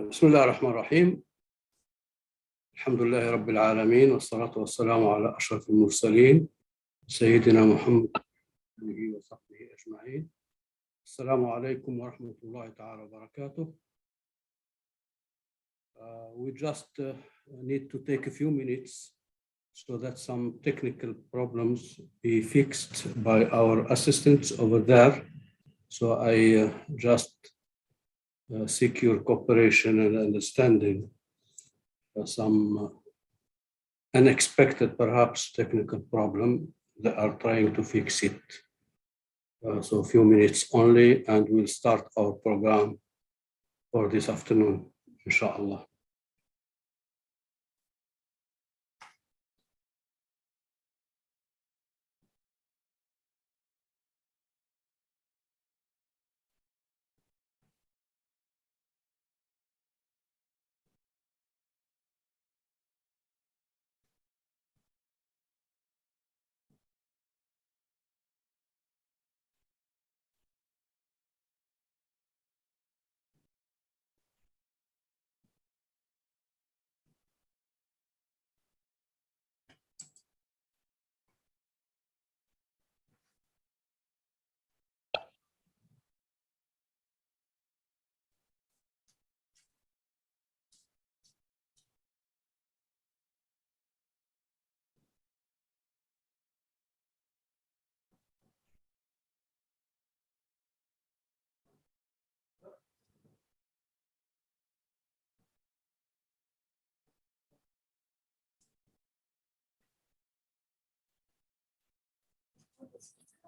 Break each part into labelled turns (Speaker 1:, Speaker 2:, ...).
Speaker 1: بسم الله الرحمن الرحيم. الحمد لله رب العالمين والصلاة والسلام على أشرف المرسلين سيدنا محمد وصحبه أجمعين. السلام عليكم ورحمة الله تعالى وبركاته. We just need to take a few minutes so that some technical problems be fixed by our assistants over there. So I just seek your cooperation and understanding. Some unexpected, perhaps, technical problem. They are trying to fix it. So a few minutes only, and we'll start our program for this afternoon, inshallah.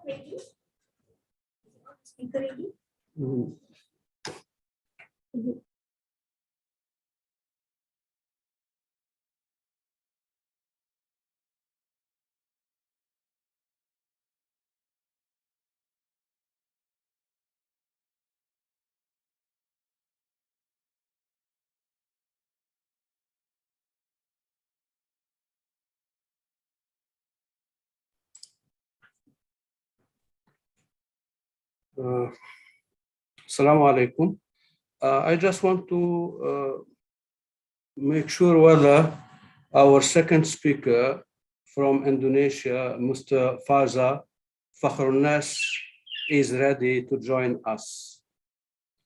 Speaker 2: Ready? Speaker ready?
Speaker 1: Assalamu alaikum. I just want to make sure whether our second speaker from Indonesia, Mr. Faza Fakhrunnas, is ready to join us.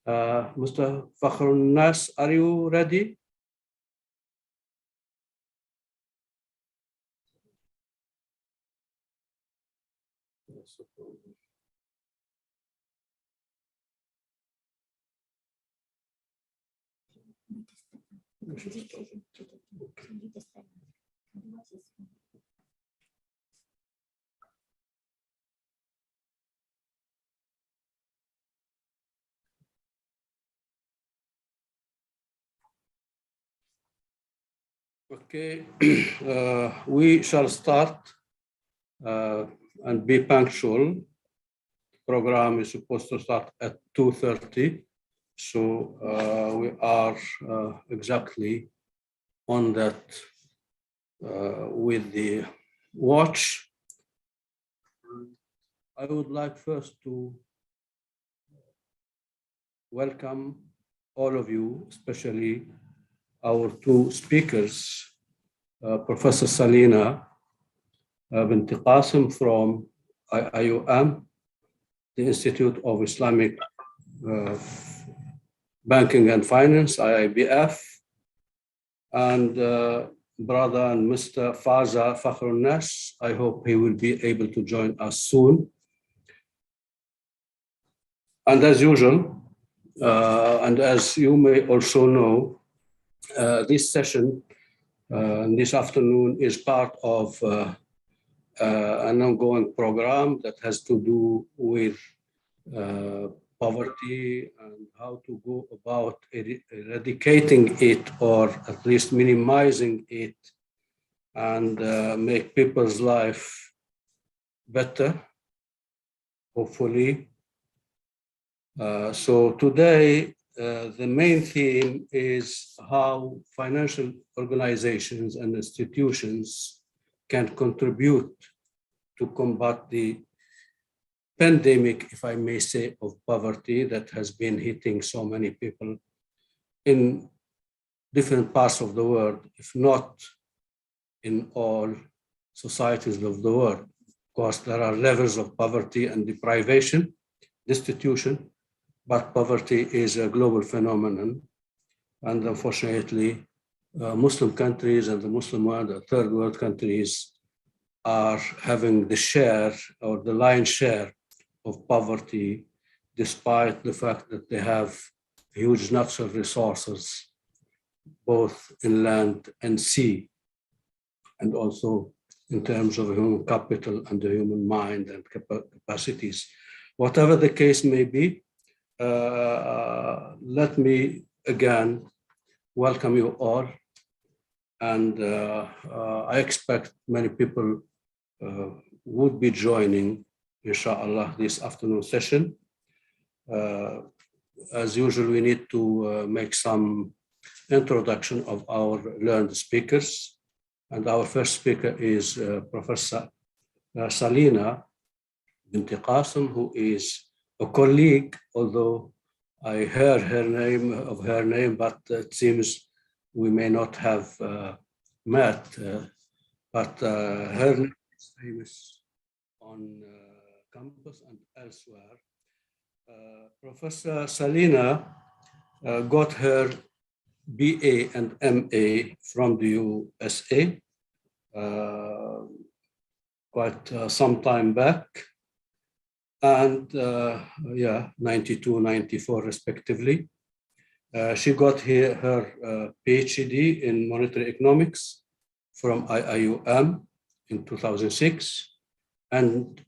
Speaker 1: Mr. Fakhrunnas, are you ready? Okay, we shall start and be punctual. Program is supposed to start at 2:30, so we are exactly on that with the watch. I would like first to welcome all of you, especially our two speakers, Professor Salina bint Qasim from IOM, the Institute of Islamic Banking and Finance, IIBF, and brother and Mr. Faza Fakhrunnas. I hope he will be able to join us soon. And as usual, and as you may also know, this session this afternoon is part of an ongoing program that has to do with poverty and how to go about eradicating it, or at least minimizing it, and make people's life better, hopefully. So today, the main theme is how financial organizations and institutions can contribute to combat the pandemic, if I may say, of poverty that has been hitting so many people in different parts of the world, if not in all societies of the world. Of course, there are levels of poverty and deprivation, destitution, but poverty is a global phenomenon. And unfortunately, Muslim countries and the Muslim world, the third world countries, are having the share or the lion's share of poverty, despite the fact that they have huge natural resources, both in land and sea, and also in terms of human capital and the human mind and capacities. Whatever the case may be, let me again welcome you all. And I expect many people would be joining, inshallah, this afternoon session. As usual, we need to make some introduction of our learned speakers. And our first speaker is Professor Salina Binti Qasim, who is a colleague, although I heard her name, but it seems we may not have met, but her name is famous on campus and elsewhere. Professor Salina got her BA and MA from the USA quite some time back, and 92, 94 respectively. She got here her PhD in monetary economics from IIUM in 2006, and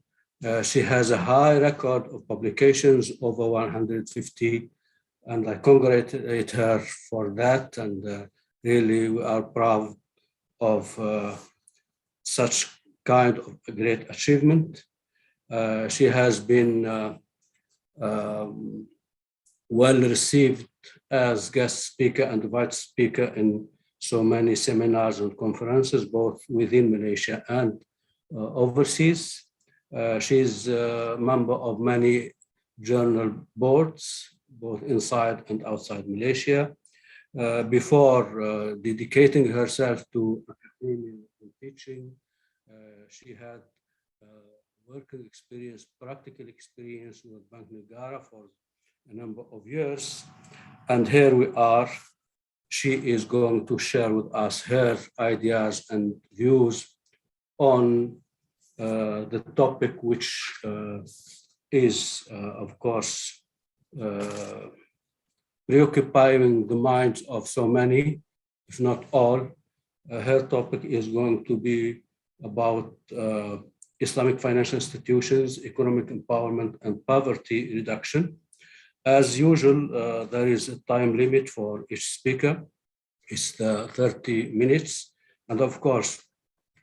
Speaker 1: she has a high record of publications, over 150, and I congratulate her for that, and really we are proud of such kind of a great achievement. She has been well received as guest speaker and vice speaker in so many seminars and conferences, both within Malaysia and overseas. She's a member of many journal boards, both inside and outside Malaysia. Before dedicating herself to academia and teaching, she had working experience, practical experience with Bank Negara for a number of years. And here we are. She is going to share with us her ideas and views on the topic, which is, of course, preoccupying the minds of so many, if not all. Her topic is going to be about Islamic financial institutions, economic empowerment, and poverty reduction. As usual, there is a time limit for each speaker. It's 30 minutes. And of course,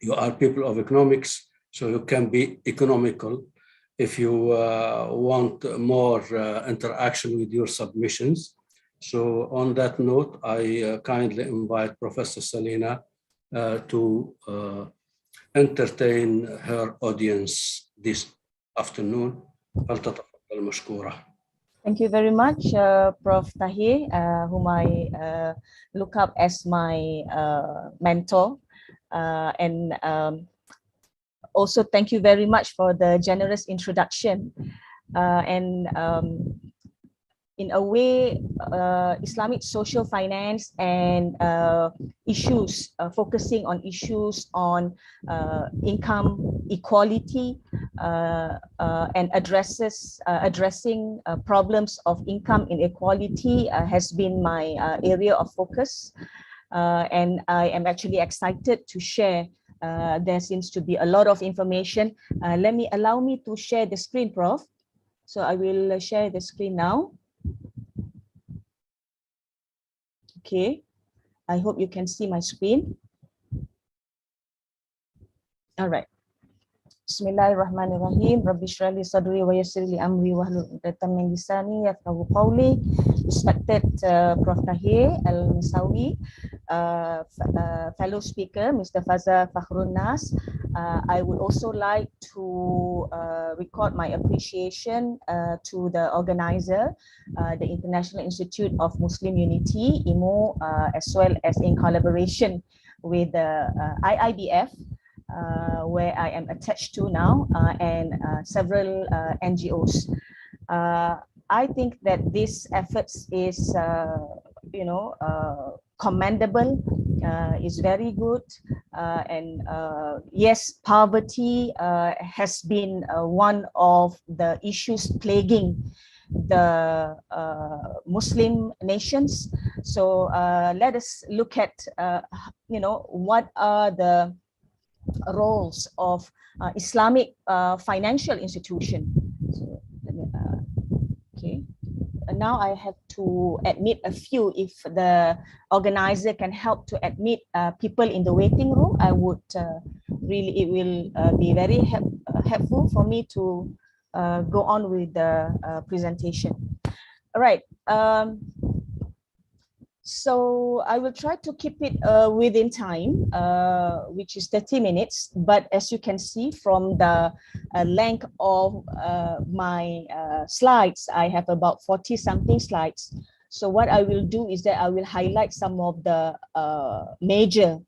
Speaker 1: you are people of economics, so you can be economical if you want more interaction with your submissions. So on that note, I kindly invite Professor Salina to entertain her audience this afternoon. فلتتفضل مشكورة.
Speaker 3: Thank you very much, Prof. Tahir, whom I look up as my mentor. And also thank you very much for the generous introduction. In a way, Islamic social finance and issues, focusing on issues on income equality and addressing problems of income inequality has been my area of focus. And I am actually excited to share. There seems to be a lot of information. Allow me to share the screen, Prof. So I will share the screen now. Okay, I hope you can see my screen. All right. Bismillahirrahmanirrahim. Rabbi shrah li sadri wa yassir li amri wahlul 'uqdatam min lisani yafqahu qawli. Respected Prof. Tahir Al-Misawi, fellow speaker, Mr. Faza Fakhrun Nas, I would also like to record my appreciation to the organizer, the International Institute of Muslim Unity, IMU, as well as in collaboration with the IIBF, where I am attached to now, and several NGOs. I think that this efforts is, commendable, is very good, and yes, poverty has been one of the issues plaguing the Muslim nations. So let us look at what are the roles of Islamic financial institution. So let me, okay. Now I have to admit a few. If the organizer can help to admit people in the waiting room, I would really, it will be very helpful for me to go on with the presentation. All right. So I will try to keep it within time, which is 30 minutes. But as you can see from the length of my slides, I have about 40 something slides. So what I will do is that I will highlight some of the major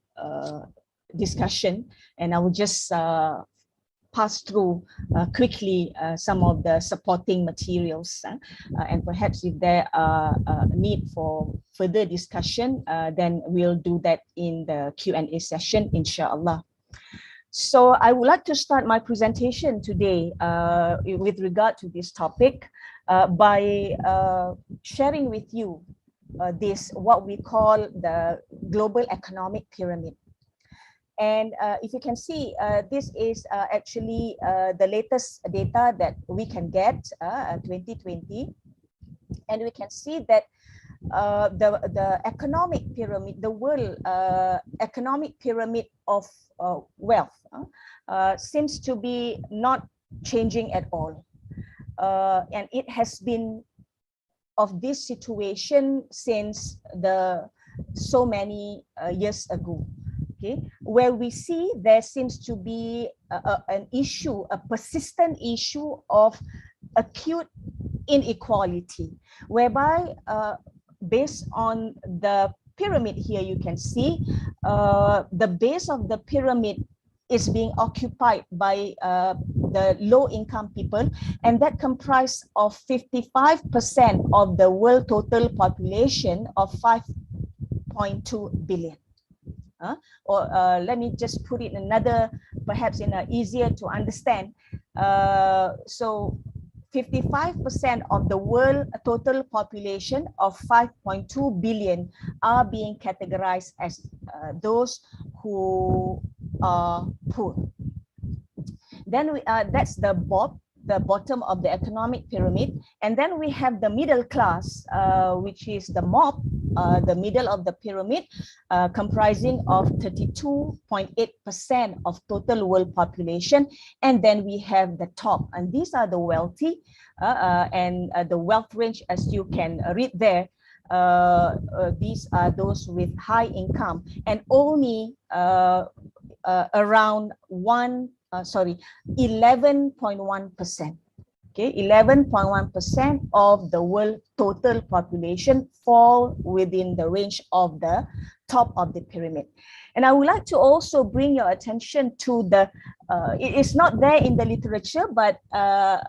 Speaker 3: discussion, and I will just pass through quickly some of the supporting materials, and perhaps if there are need for further discussion, then we'll do that in the Q&A session, inshallah. So I would like to start my presentation today with regard to this topic by sharing with you this, what we call the global economic pyramid. And if you can see, this is actually the latest data that we can get, 2020. And we can see that the economic pyramid, the world economic pyramid of wealth seems to be not changing at all. And it has been of this situation since so many years ago. Okay, where we see there seems to be an issue, a persistent issue of acute inequality, whereby based on the pyramid here, you can see the base of the pyramid is being occupied by the low-income people, and that comprise of 55% of the world total population of 5.2 billion. Or let me just put it another, perhaps in a easier to understand. So 55% of the world total population of 5.2 billion are being categorized as those who are poor. Then that's the bottom of the economic pyramid. And then we have the middle class, which is the mob, the middle of the pyramid, comprising of 32.8% of total world population. And then we have the top, and these are the wealthy, and the wealth range, as you can read there, these are those with high income, and only around 11.1%. Okay, 11.1% of the world total population fall within the range of the top of the pyramid. And I would like to also bring your attention to the, it is not there in the literature, but I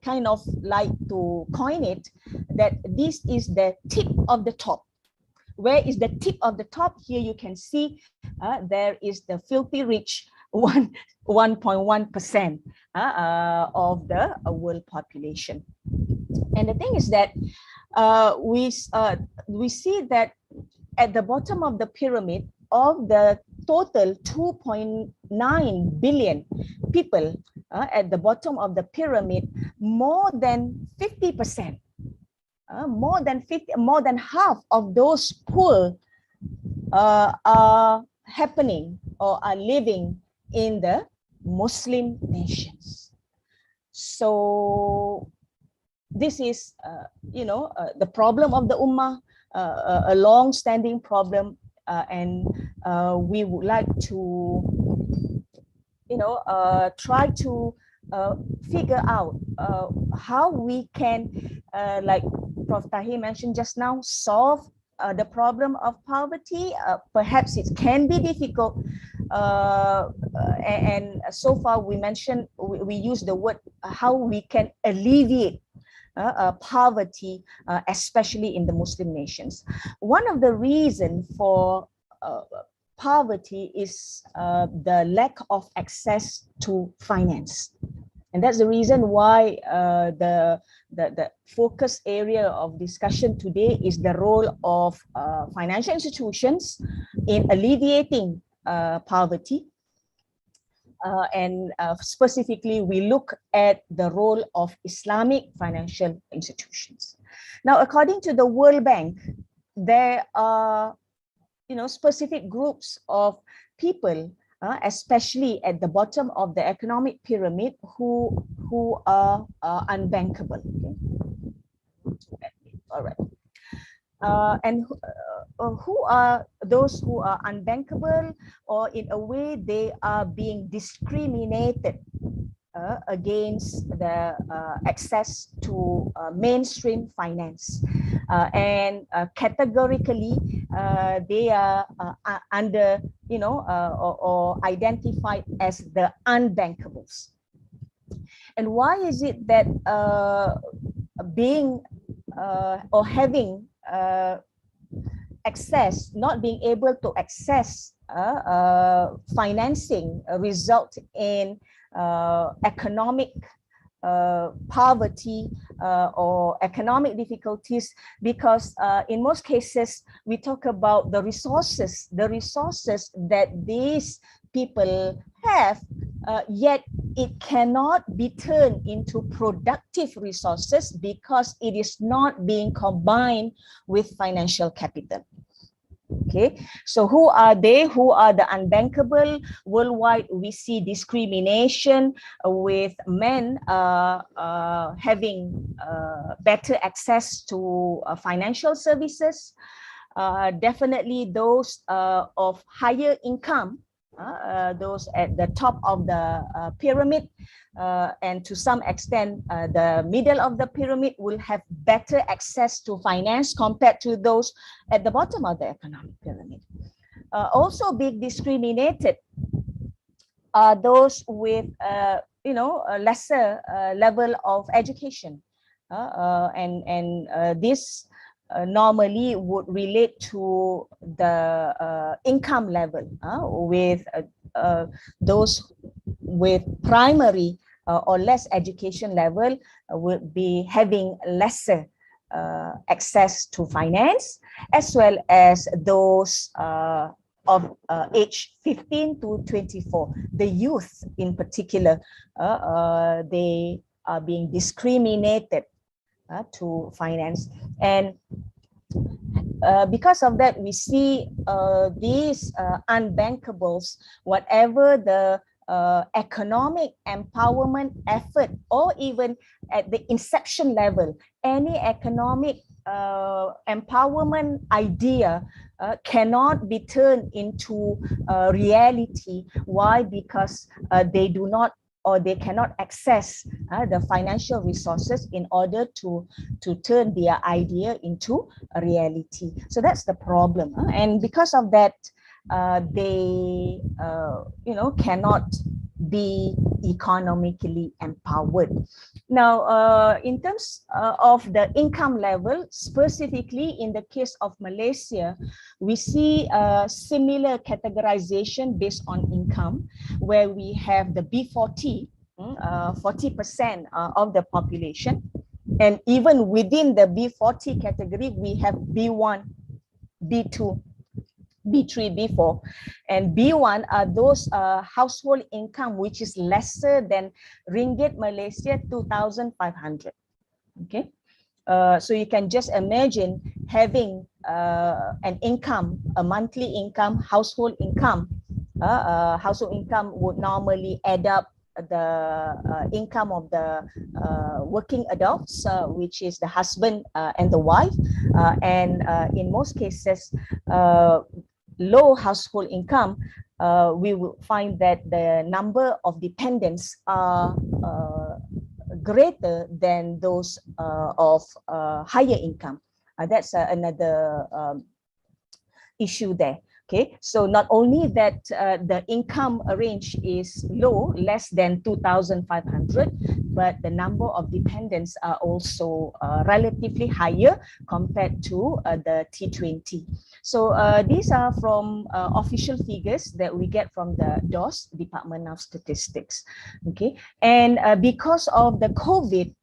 Speaker 3: kind of like to coin it, that this is the tip of the top. Where is the tip of the top? Here you can see there is the filthy rich, 1.1% of the world population. And the thing is that we see that at the bottom of the pyramid, of the total 2.9 billion people at the bottom of the pyramid, more than 50%, more than half of those poor are happening or are living in the Muslim nations. So this is, the problem of the Ummah. a long-standing problem, and we would like to, try to figure out how we can, like Prof. Tahir mentioned just now, solve the problem of poverty. Perhaps it can be difficult, and so far we mentioned, we use the word how we can alleviate poverty, especially in the Muslim nations. One of the reasons for poverty is the lack of access to finance. And that's the reason why the focus area of discussion today is the role of financial institutions in alleviating poverty. And specifically, we look at the role of Islamic financial institutions. Now, according to the World Bank, there are specific groups of people, especially at the bottom of the economic pyramid, who are unbankable. Okay? All right. And who are those who are unbankable, or in a way they are being discriminated against the access to mainstream finance, and categorically they are under or identified as the unbankables. And why is it that being or having access, not being able to access financing result in economic poverty or economic difficulties? Because in most cases we talk about the resources that these people have, yet it cannot be turned into productive resources because it is not being combined with financial capital. Okay, so who are they? Who are the unbankable? Worldwide, we see discrimination with men having better access to financial services. Definitely those of higher income, those at the top of the pyramid, and to some extent the middle of the pyramid will have better access to finance compared to those at the bottom of the economic pyramid. Also being discriminated are those with a lesser level of education, and this normally would relate to the income level, with those with primary or less education level would be having lesser access to finance, as well as those of age 15 to 24. The youth in particular, they are being discriminated to finance. And because of that, we see these unbankables, whatever the economic empowerment effort, or even at the inception level, any economic empowerment idea cannot be turned into reality. Why? Because they do not, or they cannot access the financial resources in order to turn their idea into a reality. So that's the problem. And because of that, they cannot be economically empowered. Now, in terms of the income level, specifically in the case of Malaysia, we see a similar categorization based on income, where we have the B40, 40% of the population. And even within the B40 category, we have B1, B2, B3, B4, and B1 are those household income which is lesser than ringgit Malaysia 2,500. Okay, so you can just imagine having an income, a monthly income, household income. Household income would normally add up the income of the working adults, which is the husband and the wife, and in most cases, low household income, we will find that the number of dependents are greater than those of higher income. That's another issue there. Okay, so not only that the income range is low, less than 2,500, but the number of dependents are also relatively higher compared to the T20. So these are from official figures that we get from the DOS, Department of Statistics. Okay, and because of the COVID,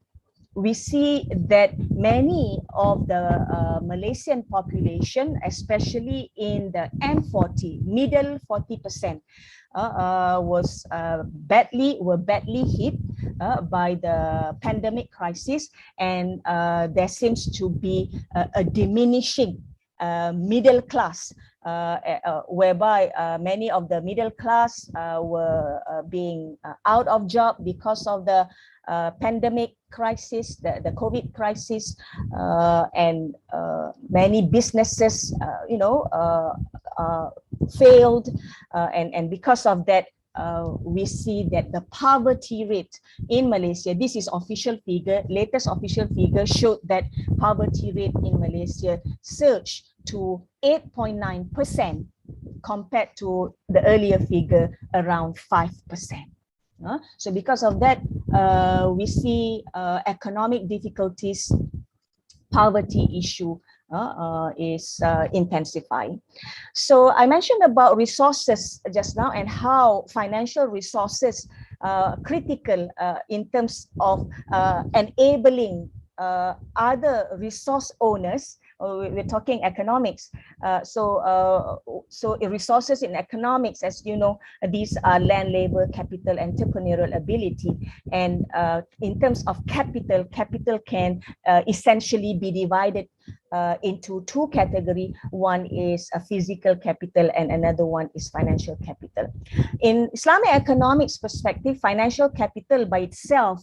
Speaker 3: we see that many of the Malaysian population, especially in the M40, middle 40%, were badly hit by the pandemic crisis, and there seems to be a diminishing middle class, whereby many of the middle class were being out of job because of the pandemic crisis, the COVID crisis, and many businesses, failed, and because of that, we see that the poverty rate in Malaysia, this is official figure, latest official figure showed that poverty rate in Malaysia surged to 8.9% compared to the earlier figure around 5%. So because of that, we see economic difficulties, poverty issue is intensifying. So I mentioned about resources just now and how financial resources are critical in terms of enabling other resource owners. We're talking economics. So resources in economics, as you know, these are land, labor, capital, entrepreneurial ability. And in terms of capital, capital can essentially be divided into two categories. One is a physical capital and another one is financial capital. In Islamic economics perspective, financial capital by itself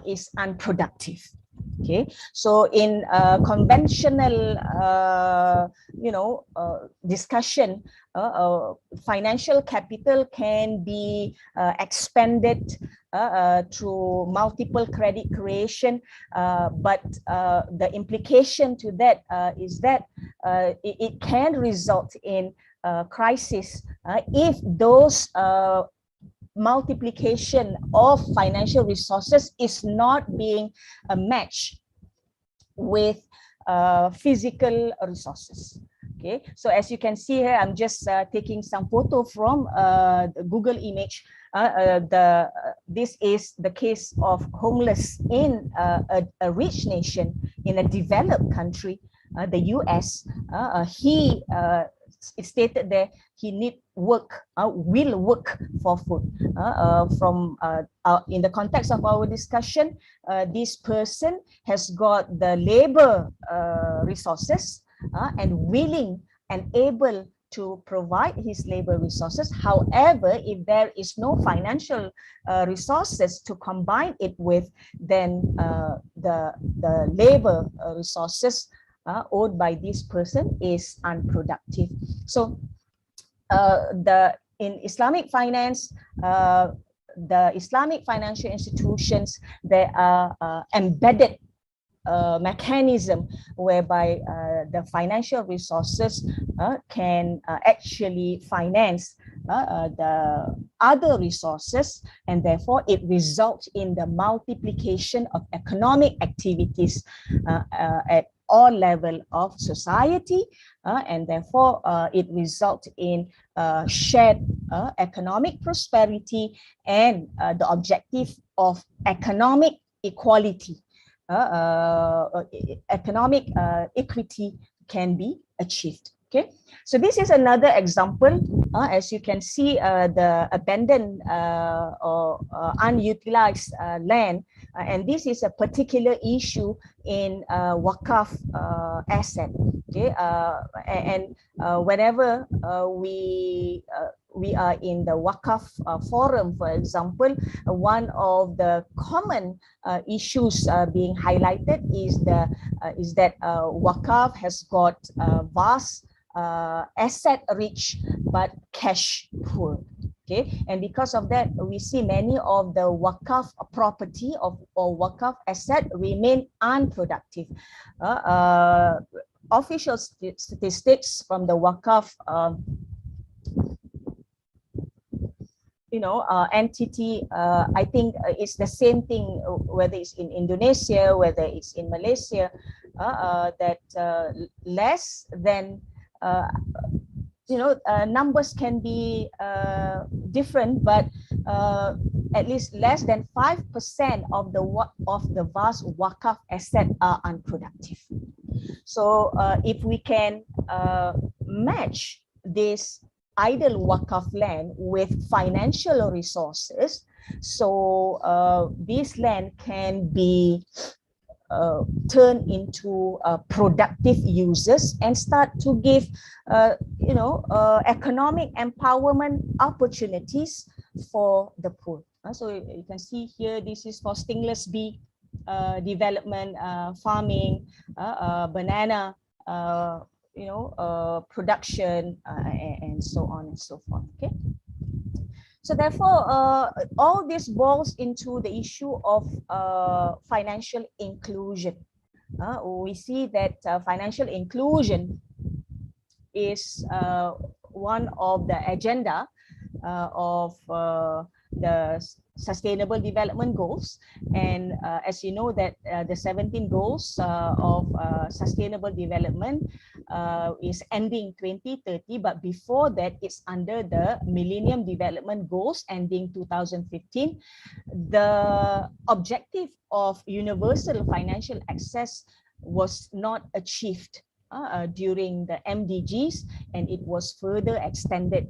Speaker 3: is unproductive. Okay, so in conventional, discussion, financial capital can be expanded through multiple credit creation, but the implication to that is that it can result in crisis if those multiplication of financial resources is not being matched with physical resources. Okay, so as you can see here, I'm just taking some photo from the Google image. This is the case of homeless in a rich nation, in a developed country, the US. It stated there he will work for food. In the context of our discussion, this person has got the labor resources and willing and able to provide his labor resources. However, if there is no financial resources to combine it with, then the labor resources owed by this person is unproductive. So in Islamic finance, the Islamic financial institutions, there are embedded mechanism whereby the financial resources can actually finance the other resources, and therefore it results in the multiplication of economic activities at all level of society, and therefore it results in shared economic prosperity and the objective of economic equality. Economic equity can be achieved. Okay, so this is another example. As you can see, the abandoned or unutilized land, and this is a particular issue in Wakaf asset. Okay, and whenever we we are in the Wakaf forum, for example, one of the common issues being highlighted is that Wakaf has got vast asset rich but cash poor. Okay, and because of that, we see many of the Wakaf property or Wakaf asset remain unproductive. Official statistics from the Wakaf entity, I think it's the same thing whether it's in Indonesia, whether it's in Malaysia, that less than numbers can be different, but at least less than 5% of the vast Wakaf asset are unproductive. So if we can match this idle Wakaf land with financial resources, so this land can be turn into productive uses and start to give economic empowerment opportunities for the poor. So you can see here, this is for stingless bee development, farming, banana production, and so on and so forth. Okay. So therefore, all this boils into the issue of financial inclusion. We see that financial inclusion is one of the agenda of the Sustainable Development Goals, and as you know that the 17 goals of Sustainable Development is ending 2030, but before that it's under the Millennium Development Goals ending 2015. The objective of universal financial access was not achieved during the MDGs, and it was further extended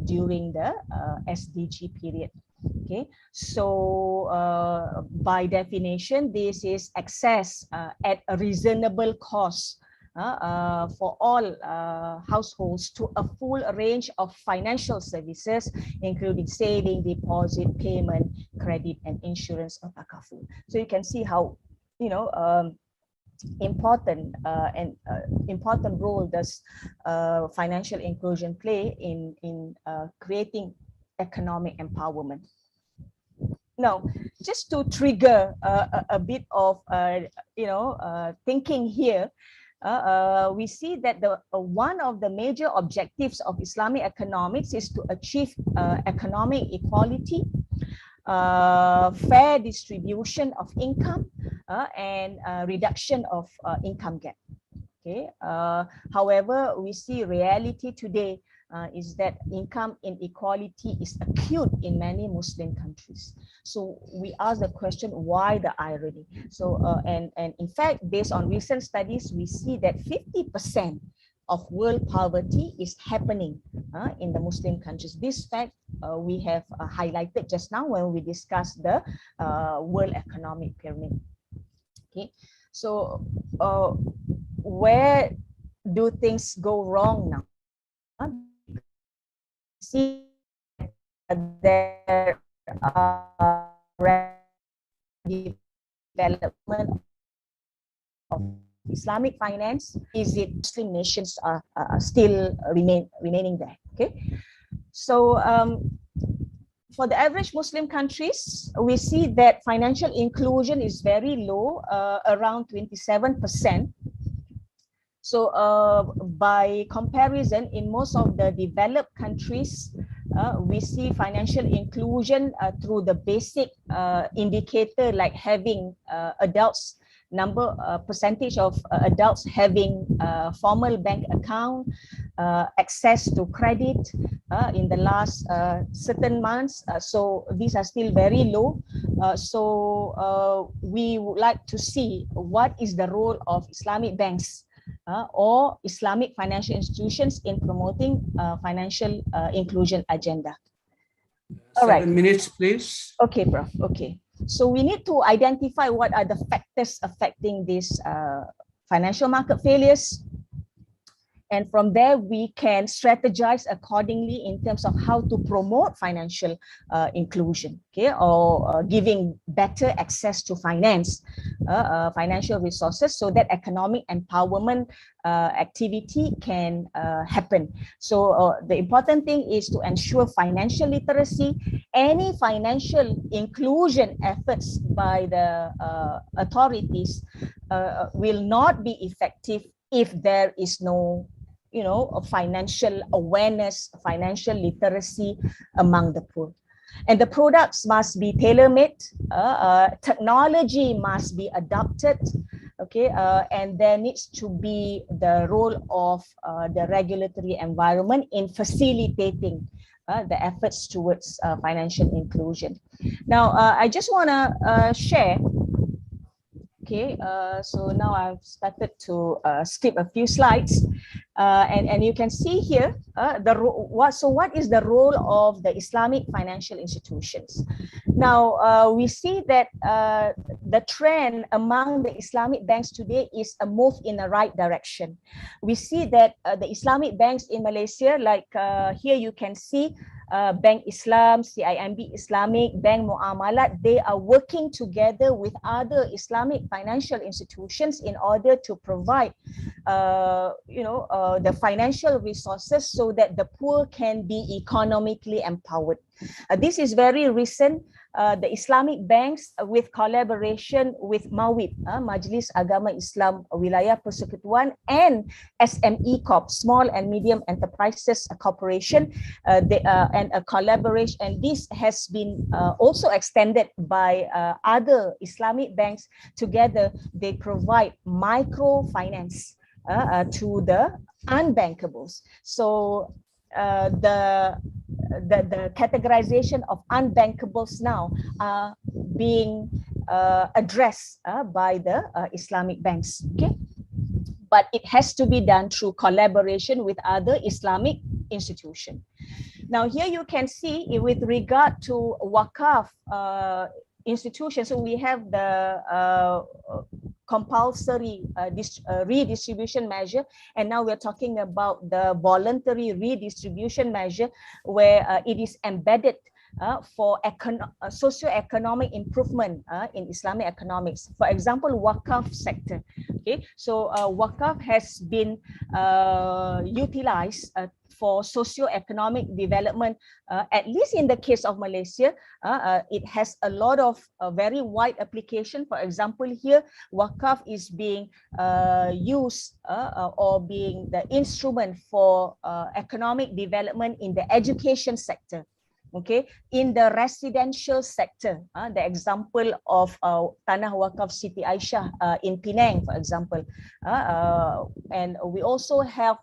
Speaker 3: during the SDG period. Okay, so by definition, this is access at a reasonable cost for all households to a full range of financial services, including saving, deposit, payment, credit, and insurance or takaful. So you can see how important important role does financial inclusion play in creating economic empowerment. Now, just to trigger a bit of thinking here, we see that one of the major objectives of Islamic economics is to achieve economic equality, fair distribution of income, and reduction of income gap. Okay. However, we see reality today is that income inequality is acute in many Muslim countries. So we ask the question, why the irony? So and in fact, based on recent studies, we see that 50% of world poverty is happening in the Muslim countries. This fact we have highlighted just now when we discussed the World Economic Pyramid. Okay, so where do things go wrong now? See, there are development of Islamic finance. Is it Muslim nations are still remaining there? Okay, so for the average Muslim countries, we see that financial inclusion is very low, around 27%. So by comparison, in most of the developed countries, we see financial inclusion through the basic indicator like having adults, percentage of adults having formal bank account, access to credit in the last certain months. So these are still very low. So we would like to see what is the role of Islamic banks or Islamic financial institutions in promoting financial inclusion agenda. All right.
Speaker 1: 7 minutes, please.
Speaker 3: Okay, Prof. Okay. So we need to identify what are the factors affecting these financial market failures. And from there, we can strategize accordingly in terms of how to promote financial inclusion, okay, or giving better access to financial resources, so that economic empowerment activity can happen. So the important thing is to ensure financial literacy. Any financial inclusion efforts by the authorities will not be effective if there is no, a financial awareness, financial literacy among the poor. And the products must be tailor-made, technology must be adopted, okay, and there needs to be the role of the regulatory environment in facilitating the efforts towards financial inclusion. Now, I just want to share. Okay, so now I've started to skip a few slides, and you can see here what is the role of the Islamic financial institutions. Now we see that the trend among the Islamic banks today is a move in the right direction. We see that the Islamic banks in Malaysia, like here you can see Bank Islam, CIMB Islamic, Bank Muamalat, they are working together with other Islamic financial institutions in order to provide the financial resources so that the poor can be economically empowered. This is very recent. The Islamic banks, with collaboration with MAWIP, Majlis Agama Islam Wilayah Persekutuan, and SME Corp, Small and Medium Enterprises Corporation, and a collaboration, and this has been also extended by other Islamic banks. Together, they provide microfinance to the unbankables. So the categorization of unbankables now are being addressed by the Islamic banks. Okay, but it has to be done through collaboration with other Islamic institutions. Now here you can see, with regard to Wakaf institutions, so we have the compulsory redistribution measure, and now we're talking about the voluntary redistribution measure, where it is embedded for socio-economic improvement in Islamic economics. For example, Wakaf sector. Okay, so Wakaf has been utilized for socio-economic development, at least in the case of Malaysia. It has a lot of very wide application. For example, here, Wakaf is being used or being the instrument for economic development in the education sector. Okay, in the residential sector, the example of Tanah Wakaf Siti Aisyah in Penang, for example, and we also have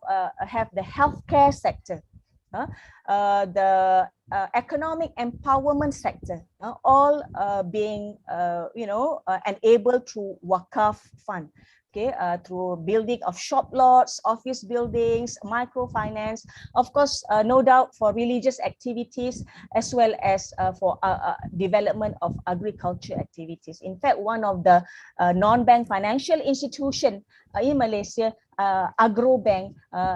Speaker 3: the healthcare sector, the economic empowerment sector, all being enabled through Wakaf fund. Okay, through building of shop lots, office buildings, microfinance, of course, no doubt for religious activities, as well as for development of agriculture activities. In fact, one of the non-bank financial institution in Malaysia, Agrobank,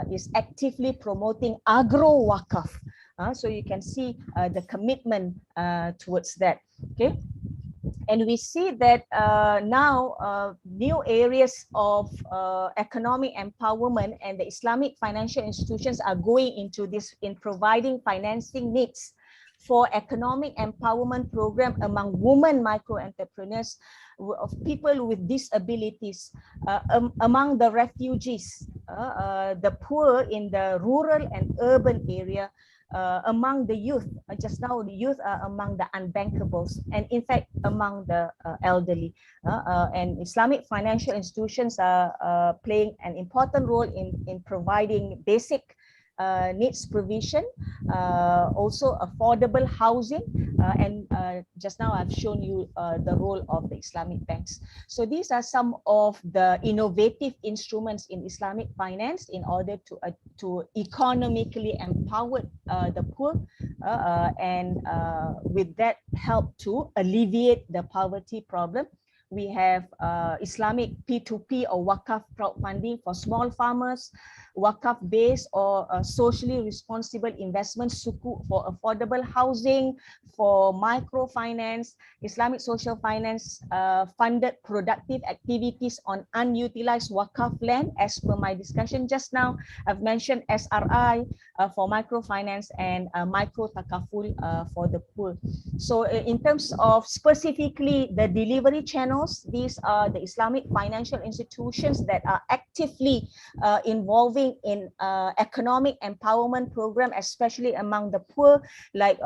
Speaker 3: is actively promoting agro wakaf. So you can see the commitment towards that. Okay. And we see that now new areas of economic empowerment, and the Islamic financial institutions are going into this in providing financing needs for economic empowerment program among women micro entrepreneurs, of people with disabilities, among the refugees, the poor in the rural and urban area, among the youth. Just now, the youth are among the unbankables, and in fact among the elderly. And Islamic financial institutions are playing an important role in providing basic needs provision, also affordable housing, and just now I've shown you the role of the Islamic banks. So these are some of the innovative instruments in Islamic finance in order to economically empower the poor, and with that help to alleviate the poverty problem. We have Islamic P2P or Wakaf crowdfunding for small farmers. wakaf-based or socially responsible investment sukuk for affordable housing, for microfinance, Islamic social finance funded productive activities on unutilized wakaf land. As per my discussion just now, I've mentioned SRI for microfinance and micro takaful for the poor. So in terms of specifically the delivery channels, these are the Islamic financial institutions that are actively involving in economic empowerment program, especially among the poor. Like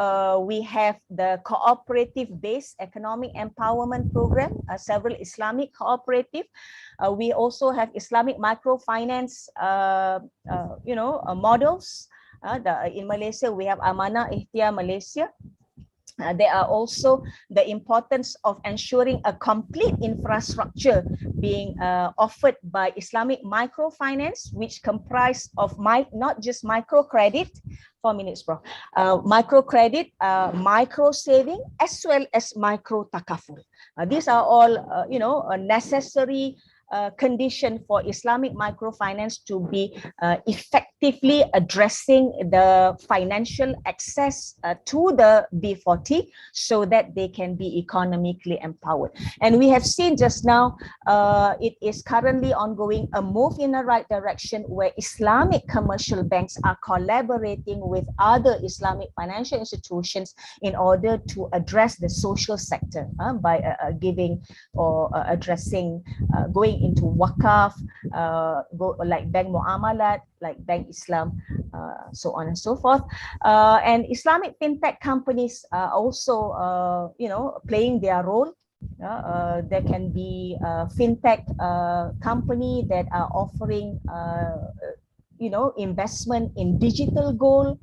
Speaker 3: we have the cooperative-based economic empowerment program, several Islamic cooperative. We also have Islamic microfinance, models. In Malaysia, we have Amanah Ikhtiar Malaysia. There are also the importance of ensuring a complete infrastructure being offered by Islamic microfinance, which comprise of not just microcredit, 4 minutes, bro, microcredit, micro saving, as well as micro takaful. These are all, a necessary condition for Islamic microfinance to be effectively addressing the financial access to the B40 so that they can be economically empowered. And we have seen just now, it is currently ongoing a move in the right direction where Islamic commercial banks are collaborating with other Islamic financial institutions in order to address the social sector by giving or addressing, going into wakaf, like Bank Muamalat, like Bank Islam, so on and so forth. And Islamic fintech companies are also, playing their role. There can be fintech company that are offering investment in digital gold.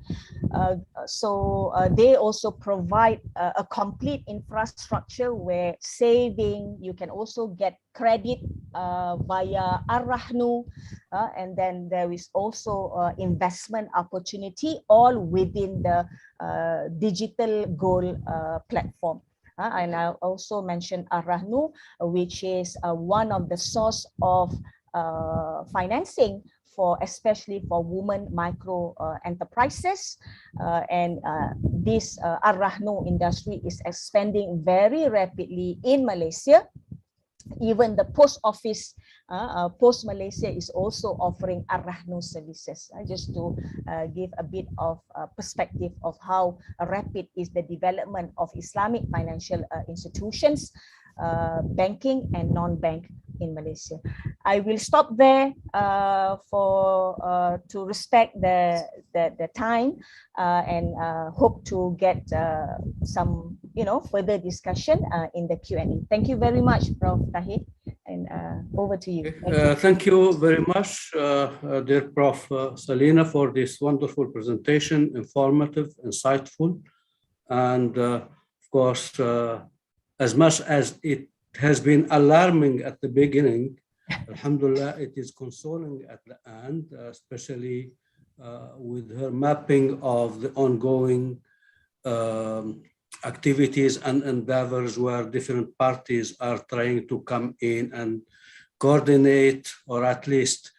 Speaker 3: So they also provide a complete infrastructure where saving, you can also get credit via Ar-Rahnu, and then there is also investment opportunity all within the digital gold platform. And I also mentioned Ar-Rahnu, which is one of the source of financing especially for women micro enterprises, and this Ar-Rahnu industry is expanding very rapidly in Malaysia. Even the post office, Post Malaysia, is also offering Ar-Rahnu services, just to give a bit of perspective of how rapid is the development of Islamic financial institutions, banking and non-bank in Malaysia. I will stop there to respect the time, and hope to get some further discussion in the Q&A. Thank you very much, Prof. Tahir, and over to you.
Speaker 1: Thank you very much, dear Prof. Salina, for this wonderful presentation, informative, insightful, and of course, as much as it has been alarming at the beginning, alhamdulillah, it is consoling at the end, especially with her mapping of the ongoing activities and endeavors where different parties are trying to come in and coordinate, or at least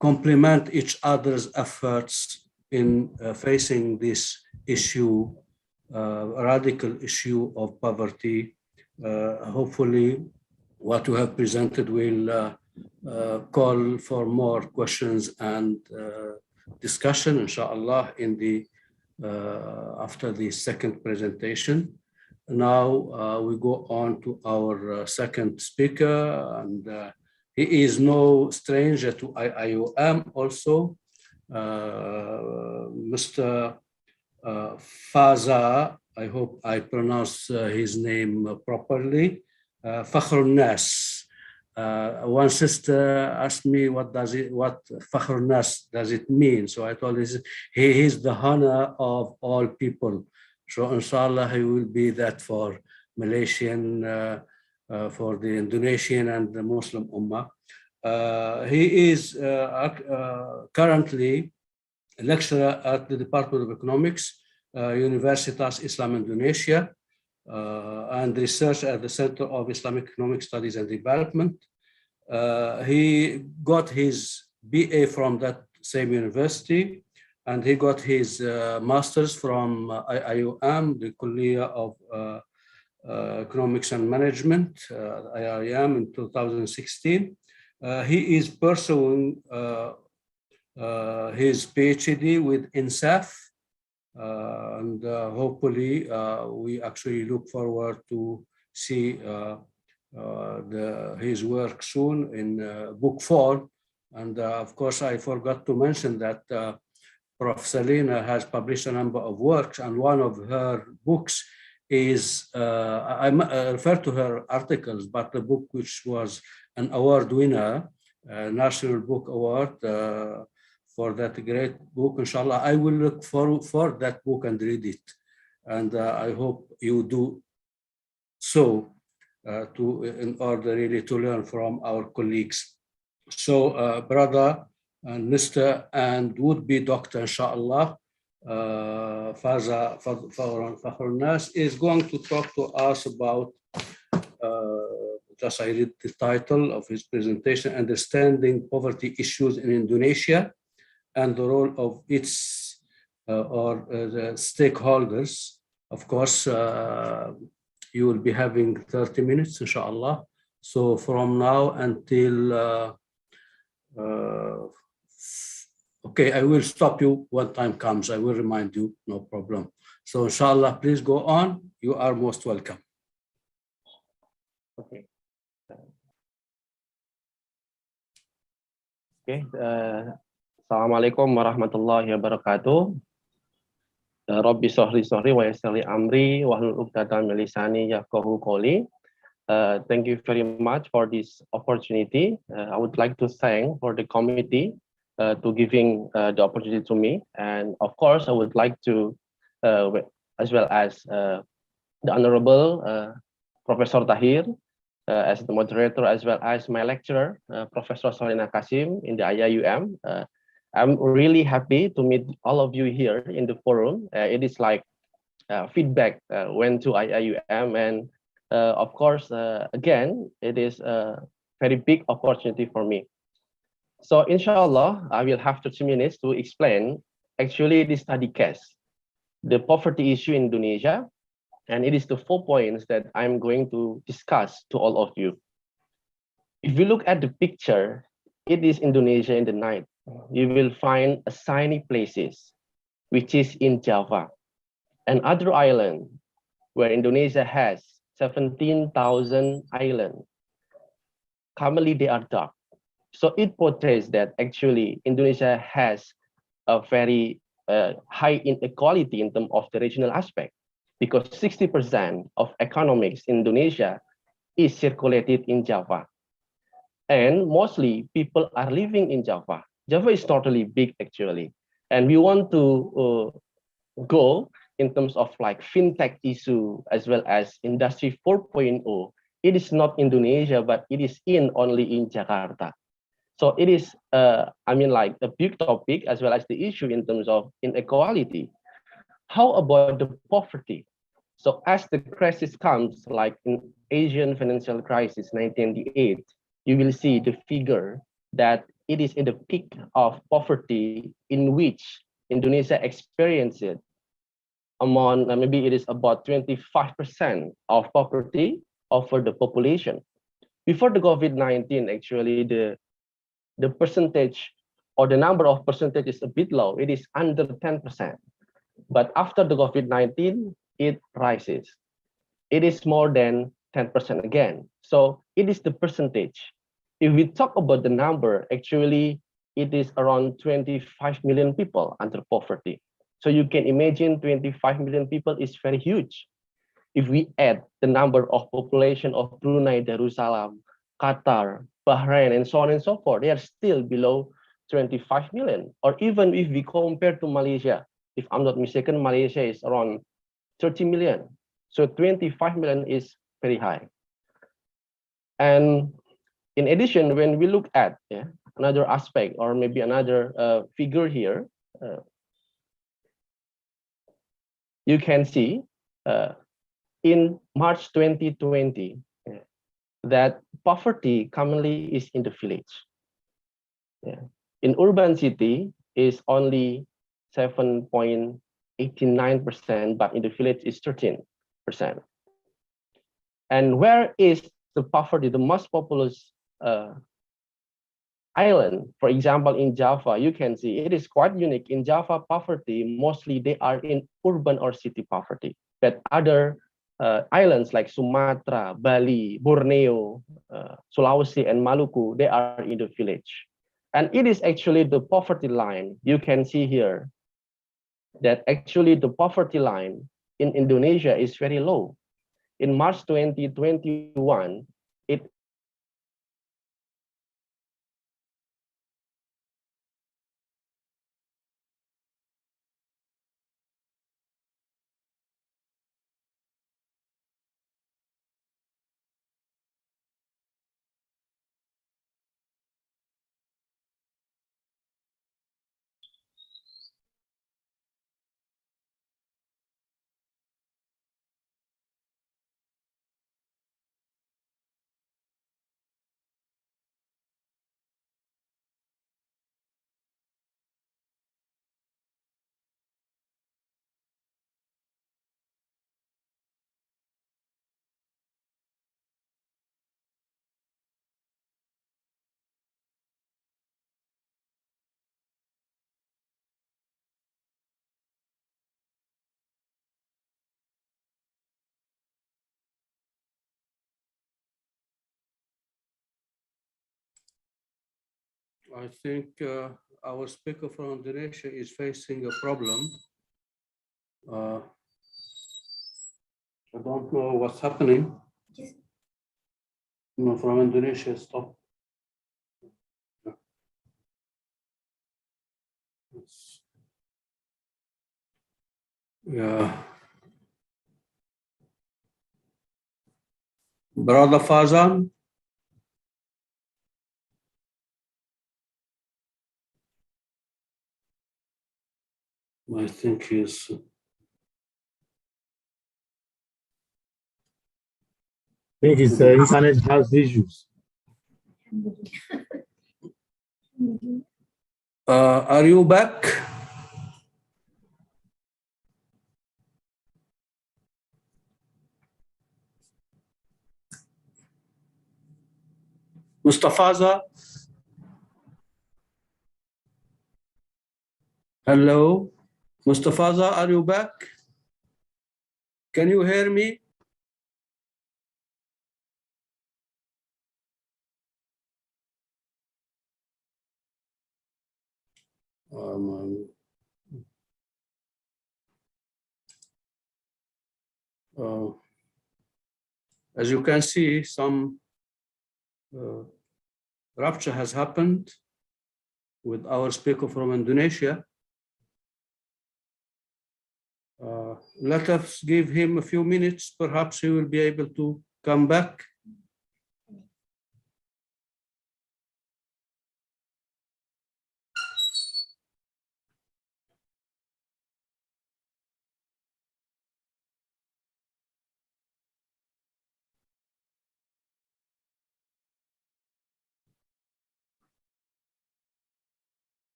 Speaker 1: complement each other's efforts in facing this issue, radical issue of poverty. Hopefully, what you have presented will call for more questions and discussion, inshallah, in the after the second presentation. Now we go on to our second speaker, and he is no stranger to IIOM also, Mr. Faza, I hope I pronounce his name properly, Fakhrul Nas. One sister asked me what Fakhrul Nas does it mean? So I told her he is the honor of all people. So inshallah he will be that for Malaysian, for the Indonesian and the Muslim Ummah. He is currently a lecturer at the Department of Economics, Universitas Islam Indonesia, and research at the Center of Islamic Economic Studies and Development. He got his BA from that same university, and he got his master's from IIM, the Kuliya of Economics and Management, IIM in 2016. He is pursuing his PhD with INSAF, and hopefully we actually look forward to see his work soon in book form. And of course, I forgot to mention that Prof. Selina has published a number of works, and one of her books is, I refer to her articles, but the book which was an award winner, National Book Award, for that great book. Inshallah, I will look for that book and read it. And I hope you do so in order really to learn from our colleagues. So brother and Mr. and would-be doctor, inshallah, Faza Fakhrulnas is going to talk to us about, just I read the title of his presentation, Understanding Poverty Issues in Indonesia and the role of its the stakeholders. Of course, you will be having 30 minutes, inshallah. So from now until, okay, I will stop you when time comes. I will remind you, no problem. So inshallah, please go on. You are most welcome.
Speaker 4: Okay. Okay. Assalamualaikum warahmatullahi wabarakatuh. Rabbi sohri wa yassirli amri wahlul 'uqdatam min lisani yafqahu qawli. Thank you very much for this opportunity. I would like to thank for the committee to giving the opportunity to me, and of course I would like to as well as the Honorable Professor Tahir as the moderator, as well as my lecturer Professor Salina Kasim in the IIUM. I'm really happy to meet all of you here in the forum. It is like feedback went to IIUM, and of course, again, it is a very big opportunity for me. So inshallah, I will have 30 minutes to explain actually the study case, the poverty issue in Indonesia, and it is the 4 points that I'm going to discuss to all of you. If you look at the picture, it is Indonesia in the night. You will find a sunny places, which is in Java, and other island where Indonesia has 17,000 islands. Commonly, they are dark. So it portrays that actually Indonesia has a very high inequality in terms of the regional aspect, because 60% of economics in Indonesia is circulated in Java. And mostly people are living in Java. Java is totally big actually. And we want to go in terms of like fintech issue as well as industry 4.0. It is not Indonesia, but it is only in Jakarta. So it is, I mean, like a big topic as well as the issue in terms of inequality. How about the poverty? So as the crisis comes, like in Asian financial crisis 1998, you will see the figure that it is in the peak of poverty in which Indonesia experienced it. Among maybe it is about 25% of poverty over the population. Before the COVID-19, actually the percentage or the number of percentage is a bit low. It is under 10%. But after the COVID-19, it rises. It is more than 10% again. So it is the percentage. If we talk about the number, actually, it is around 25 million people under poverty. So you can imagine 25 million people is very huge. If we add the number of population of Brunei, Darussalam, Qatar, Bahrain, and so on and so forth, they are still below 25 million. Or even if we compare to Malaysia, if I'm not mistaken, Malaysia is around 30 million. So 25 million is very high. And in addition, when we look at another aspect or maybe another figure here, you can see in March 2020, that poverty commonly is in the village. Yeah. In urban city is only 7.89%, but in the village is 13%. And where is the poverty, the most populous island? For example, in Java, you can see it is quite unique. In Java, poverty, mostly they are in urban or city poverty. But other islands like Sumatra, Bali, Borneo, Sulawesi, and Maluku, they are in the village. And it is actually the poverty line. You can see here that actually the poverty line in Indonesia is very low. In March 2021, it
Speaker 1: I think our speaker from Indonesia is facing a problem. I don't know what's happening. No, from Indonesia, stop. Yeah. Brother Fazan. I think he's.
Speaker 5: I think his internet has issues.
Speaker 1: Are you back? Mustafaza? Hello? Mustafaza, are you back? Can you hear me? As you can see, some rupture has happened with our speaker from Indonesia. Let us give him a few minutes. Perhaps he will be able to come back.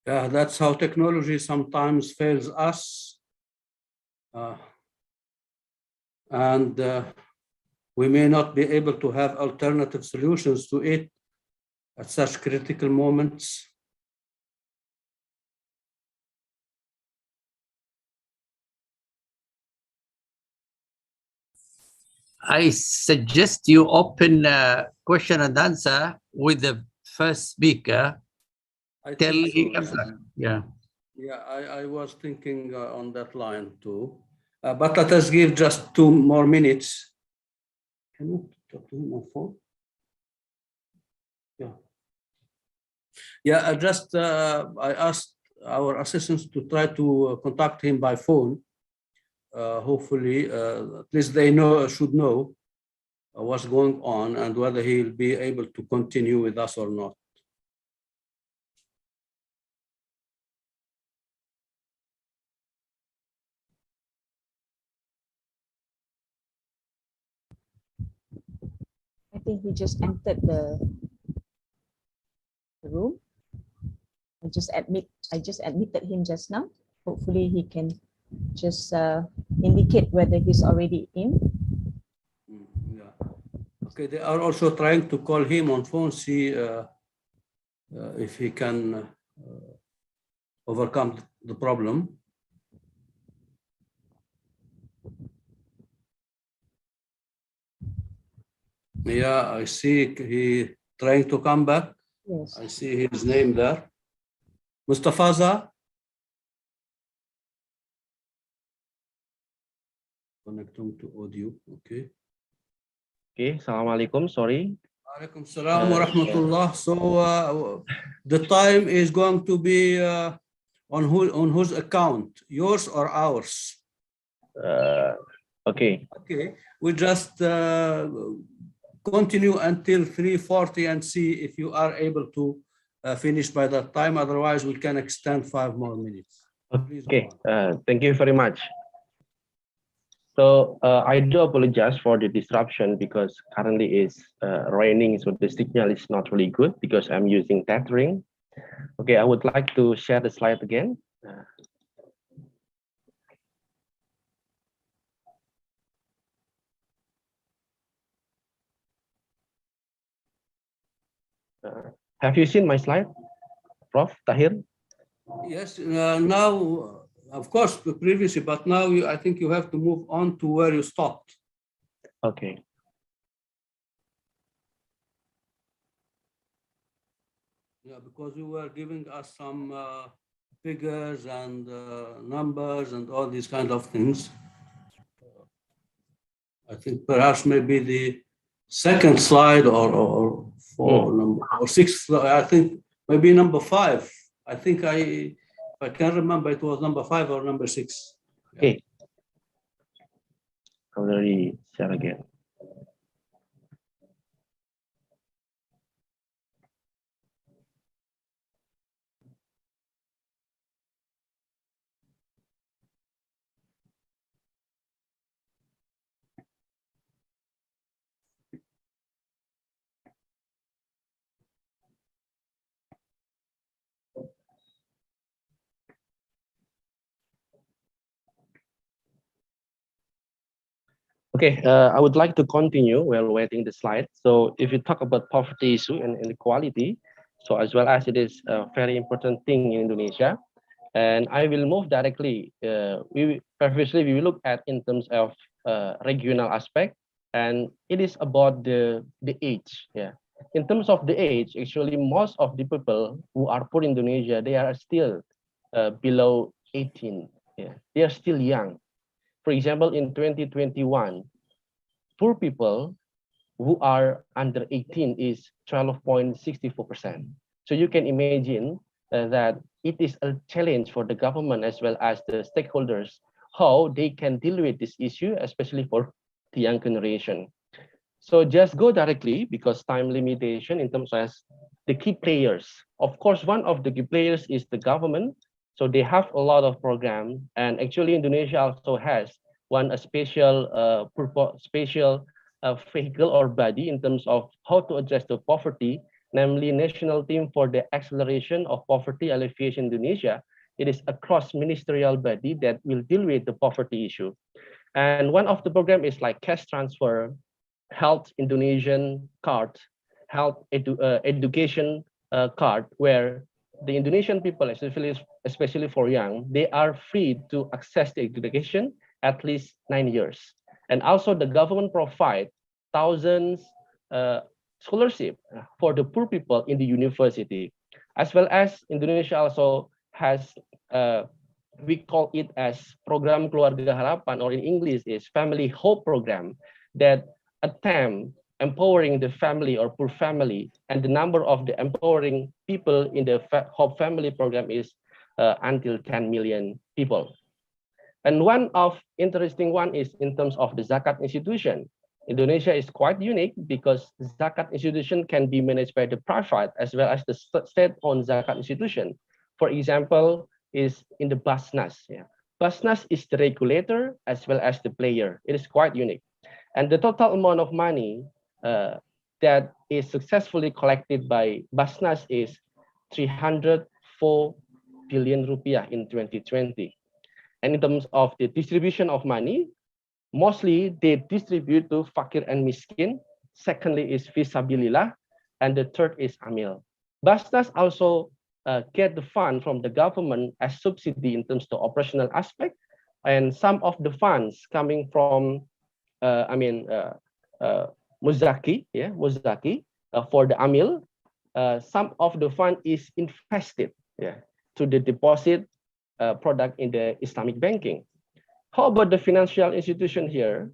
Speaker 1: Yeah, that's how technology sometimes fails us. And we may not be able to have alternative solutions to it at such critical moments.
Speaker 6: I suggest you open question and answer with the first speaker.
Speaker 1: I
Speaker 6: Tell
Speaker 1: think so,
Speaker 6: him, yeah.
Speaker 1: Yeah, I was thinking on that line too. But let us give just 2 more minutes. Can you talk to him on phone? Yeah. Yeah, I asked our assistants to try to contact him by phone. hopefully, at least they should know what's going on and whether he'll be able to continue with us or not.
Speaker 3: I think he just entered the room. I just admitted him just now. Hopefully he can just indicate whether he's already in.
Speaker 1: Yeah. Okay, they are also trying to call him on phone, see if he can overcome the problem. Yeah, I see he trying to come back.
Speaker 3: Yes.
Speaker 1: I see his name there. Mustafaza. Connect him to audio. Okay.
Speaker 4: Okay, Assalamualaikum, sorry.
Speaker 1: Alaikum salam wa rahmatullah. So the time is going to be on whose account, yours or ours?
Speaker 4: Okay.
Speaker 1: Okay, we just continue until 3:40 and see if you are able to finish by that time. Otherwise, we can extend 5 more minutes. Please go
Speaker 4: Okay,
Speaker 1: on.
Speaker 4: thank you very much. So I do apologize for the disruption because currently it's raining, so the signal is not really good because I'm using tethering. Okay, I would like to share the slide again. Have you seen my slide, Prof. Tahir?
Speaker 1: Yes, now, of course, previously, but now I think you have to move on to where you stopped.
Speaker 4: Okay.
Speaker 1: Yeah, because you were giving us some figures and numbers and all these kind of things. I think perhaps maybe the second slide or number or sixth. I think maybe number 5. I think if I can remember, it was number 5 or number 6.
Speaker 4: Okay. I'll already share again. Okay, I would like to continue while waiting the slide. So if you talk about poverty issue and inequality, so as well as it is a very important thing in Indonesia, and I will move directly. Previously we will look at in terms of regional aspect, and it is about the age. Yeah, in terms of the age, actually most of the people who are poor in Indonesia, they are still below 18. Yeah, they are still young. For example, in 2021, poor people who are under 18 is 12.64%. So you can imagine that it is a challenge for the government as well as the stakeholders, how they can deal with this issue, especially for the young generation. So just go directly because time limitation in terms of the key players. Of course, one of the key players is the government. So they have a lot of program, and actually Indonesia also has a special vehicle or body in terms of how to address the poverty, namely National Team for the Acceleration of Poverty Alleviation Indonesia. It is a cross-ministerial body that will deal with the poverty issue. And one of the program is like cash transfer, health Indonesian card, health education card, where the Indonesian people, especially for young, they are free to access the education at least 9 years. And also the government provide thousands scholarship for the poor people in the university, as well as Indonesia also has we call it as Program Keluarga Harapan, or in English is Family Hope Program, that attempt empowering the family or poor family, and the number of the empowering people in the Hope Family Program is until 10 million people. And one of interesting one is in terms of the zakat institution. Indonesia is quite unique because zakat institution can be managed by the private as well as the state-owned zakat institution. For example, is in the Basnas. Yeah. Basnas is the regulator as well as the player. It is quite unique. And the total amount of money that is successfully collected by Basnas is 304 billion rupiah in 2020. And in terms of the distribution of money, mostly they distribute to fakir and miskin. Secondly is fisabilillah, and the third is amil. Basnas also get the fund from the government as subsidy in terms of operational aspect, and some of the funds coming from, Muzaki, for the amil. Some of the fund is invested, to the deposit product in the Islamic banking. How about the financial institution here?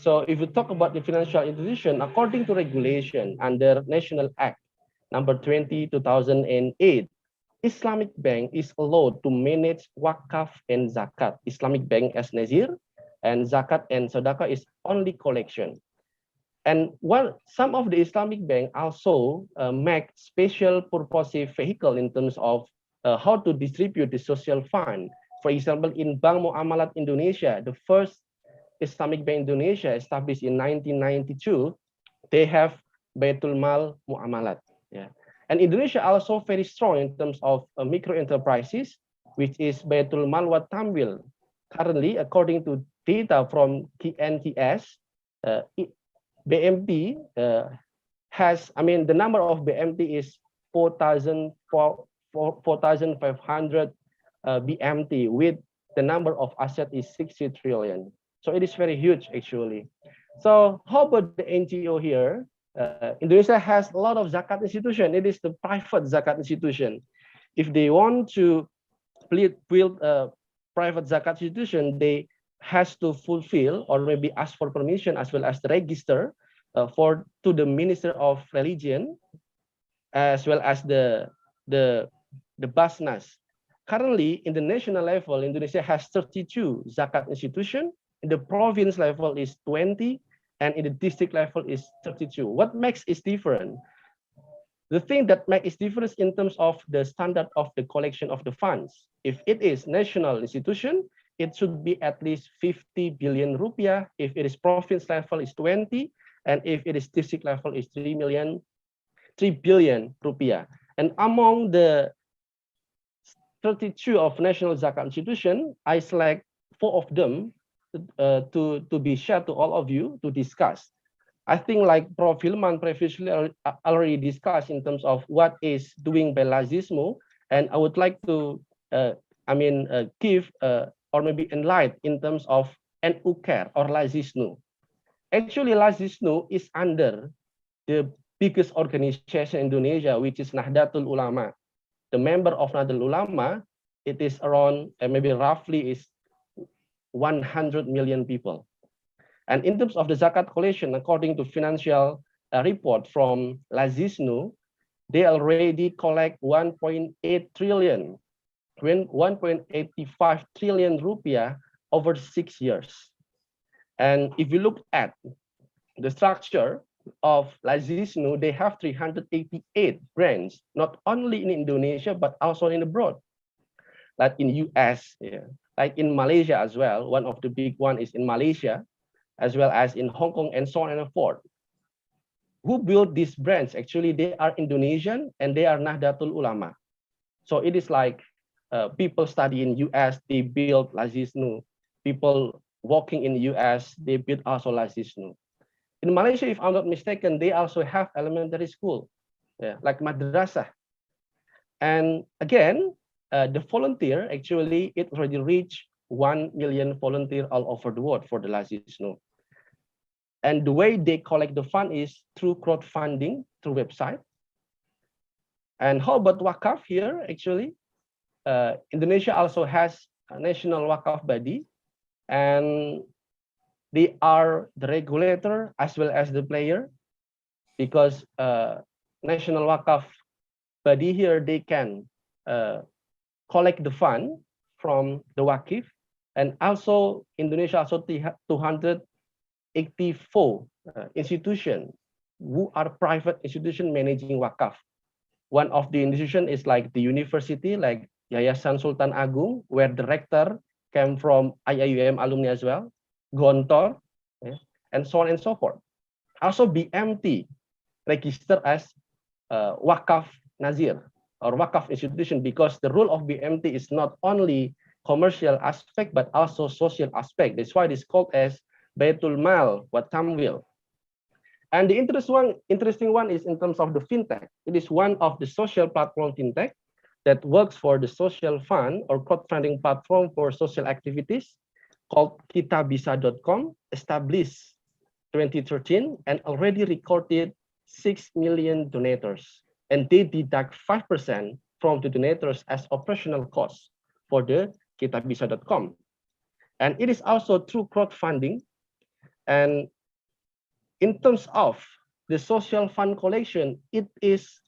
Speaker 4: So if we talk about the financial institution, according to regulation under National Act number 20/2008, Islamic bank is allowed to manage wakaf and zakat. Islamic bank as nazir, and zakat and sadaqah is only collection. And some of the Islamic bank also make special purposive vehicle in terms of how to distribute the social fund. For example, in Bank Muamalat Indonesia, the first Islamic Bank Indonesia established in 1992, they have Baitul Mal Muamalat. Yeah. And Indonesia also very strong in terms of micro enterprises, which is Baitul Mal wa Tamwil. Currently, according to data from KNTS, BMT has, the number of BMT is 4,500 BMT, with the number of assets is 60 trillion. So it is very huge actually. So how about the NGO here? Indonesia has a lot of zakat institution. It is the private zakat institution. If they want to build a private zakat institution, they has to fulfill or maybe ask for permission as well as the register to the Minister of Religion, as well as the Basnas. Currently, in the national level, Indonesia has 32 zakat institution. In the province level is 20, and in the district level is 32. What makes it different? The thing that makes it different in terms of the standard of the collection of the funds. If it is national institution, it should be at least 50 billion rupiah. If it is province level, is 20, and if it is district level, is 3 billion rupiah. And among the 32 of national zakat institution, I select 4 of them to be shared to all of you to discuss. I think like Prof. Hilman previously already discussed in terms of what is doing by Lazismo, and I would like to give or maybe enlighten in terms of NU Care or Lazisnu. Actually, Lazisnu is under the biggest organization in Indonesia, which is Nahdlatul Ulama. The member of Nahdlatul Ulama, it is around maybe roughly is 100 million people. And in terms of the zakat collection, according to financial report from Lazisnu, they already collect 1.8 trillion, 1.85 trillion rupiah over 6 years. And if you look at the structure of Lazisnu, they have 388 branches, not only in Indonesia, but also in abroad, like in US, like in Malaysia as well. One of the big one is in Malaysia, as well as in Hong Kong, and so on and so forth. Who built this branch? Actually, they are Indonesian and they are Nahdlatul Ulama. So it is like people study in US, they build Lazisnu. People working in US, they build also Lazisnu. In Malaysia, if I'm not mistaken, they also have elementary school, like madrasah. And again, the volunteer, actually, it already reached 1 million volunteer all over the world for the Lazisnu. And the way they collect the fund is through crowdfunding, through website. And how about Wakaf here? Actually, Indonesia also has a national Wakaf body, and they are the regulator as well as the player, because national Wakaf body here, they can collect the fund from the Wakif, And also Indonesia also 284 institutions who are private institution managing wakaf. One of the institution is like the university, like Yayasan Sultan Agung, where the rector came from IIUM alumni as well, Gontor, and so on and so forth. Also BMT registered as wakaf nazir or wakaf institution, because the role of BMT is not only commercial aspect but also social aspect. That's why it is called as Baitul Mal wa Tamwil. And the interesting one is in terms of the fintech. It is one of the social platform fintech that works for the social fund or crowdfunding platform for social activities called kitabisa.com, established 2013 and already recorded 6 million donators. And they deduct 5% from the donators as operational costs for the kitabisa.com. And it is also through crowdfunding. And in terms of the social fund collection, it is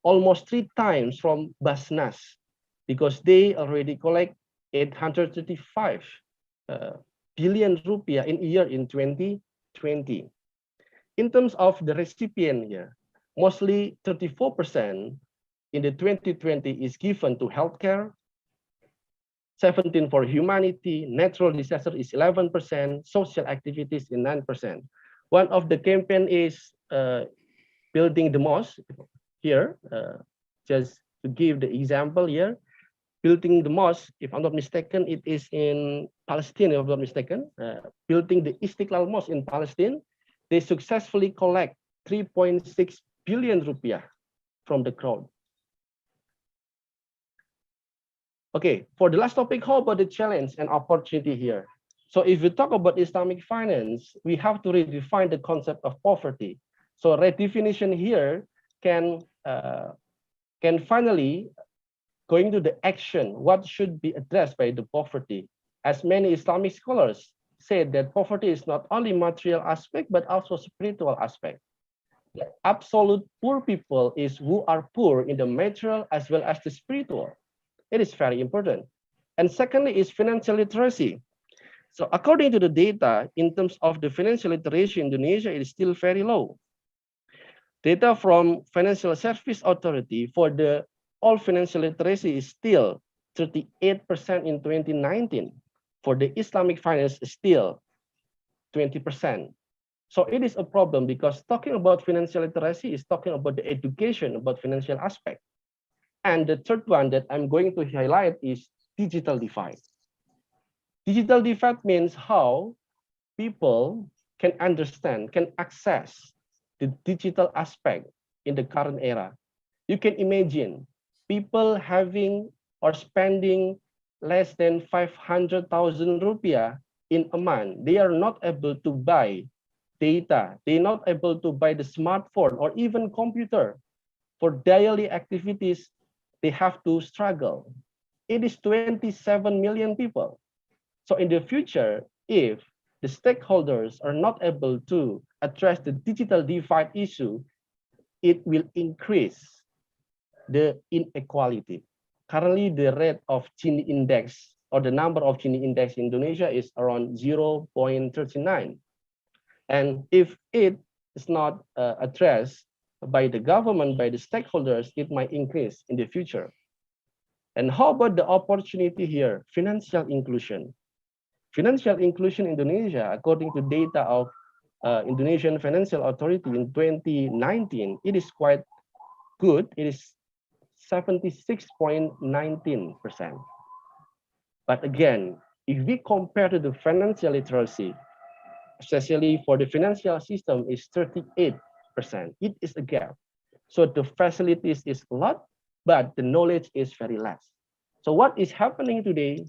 Speaker 4: almost 3 times from Basnas, because they already collect 835 billion rupiah in a year in 2020. In terms of the recipient here, mostly 34% in the 2020 is given to healthcare, 17% for humanity, natural disaster is 11%, social activities is 9%. One of the campaign is building the mosque here. Just to give the example here, building the mosque, if I'm not mistaken, it is in Palestine, if I'm not mistaken. Building the Istiqlal Mosque in Palestine, they successfully collect 3.6 billion rupiah from the crowd. Okay, for the last topic, how about the challenge and opportunity here? So if we talk about Islamic finance, we have to redefine the concept of poverty. So redefinition here can finally going to the action, what should be addressed by the poverty. As many Islamic scholars said that poverty is not only material aspect, but also spiritual aspect. The absolute poor people is who are poor in the material as well as the spiritual. It is very important. And secondly is financial literacy. So according to the data, in terms of the financial literacy in Indonesia, it is still very low. Data from Financial Service Authority for the all financial literacy is still 38% in 2019. For the Islamic finance is still 20%. So it is a problem, because talking about financial literacy is talking about the education about financial aspect. And the third one that I'm going to highlight is digital divide. Digital divide means how people can understand, can access the digital aspect in the current era. You can imagine people having or spending less than 500,000 rupiah in a month. They are not able to buy data. They're not able to buy the smartphone or even computer. For daily activities, they have to struggle. It is 27 million people. So in the future, if the stakeholders are not able to address the digital divide issue, it will increase the inequality. Currently, the rate of Gini index or the number of Gini index in Indonesia is around 0.39. And if it is not addressed by the government, by the stakeholders, it might increase in the future. And how about the opportunity here? Financial inclusion. Financial inclusion in Indonesia, according to data of Indonesian Financial Authority in 2019, it is quite good. It is 76.19%. But again, if we compare to the financial literacy, especially for the financial system, is 38%. It is a gap. So the facilities is a lot, but the knowledge is very less. So what is happening today?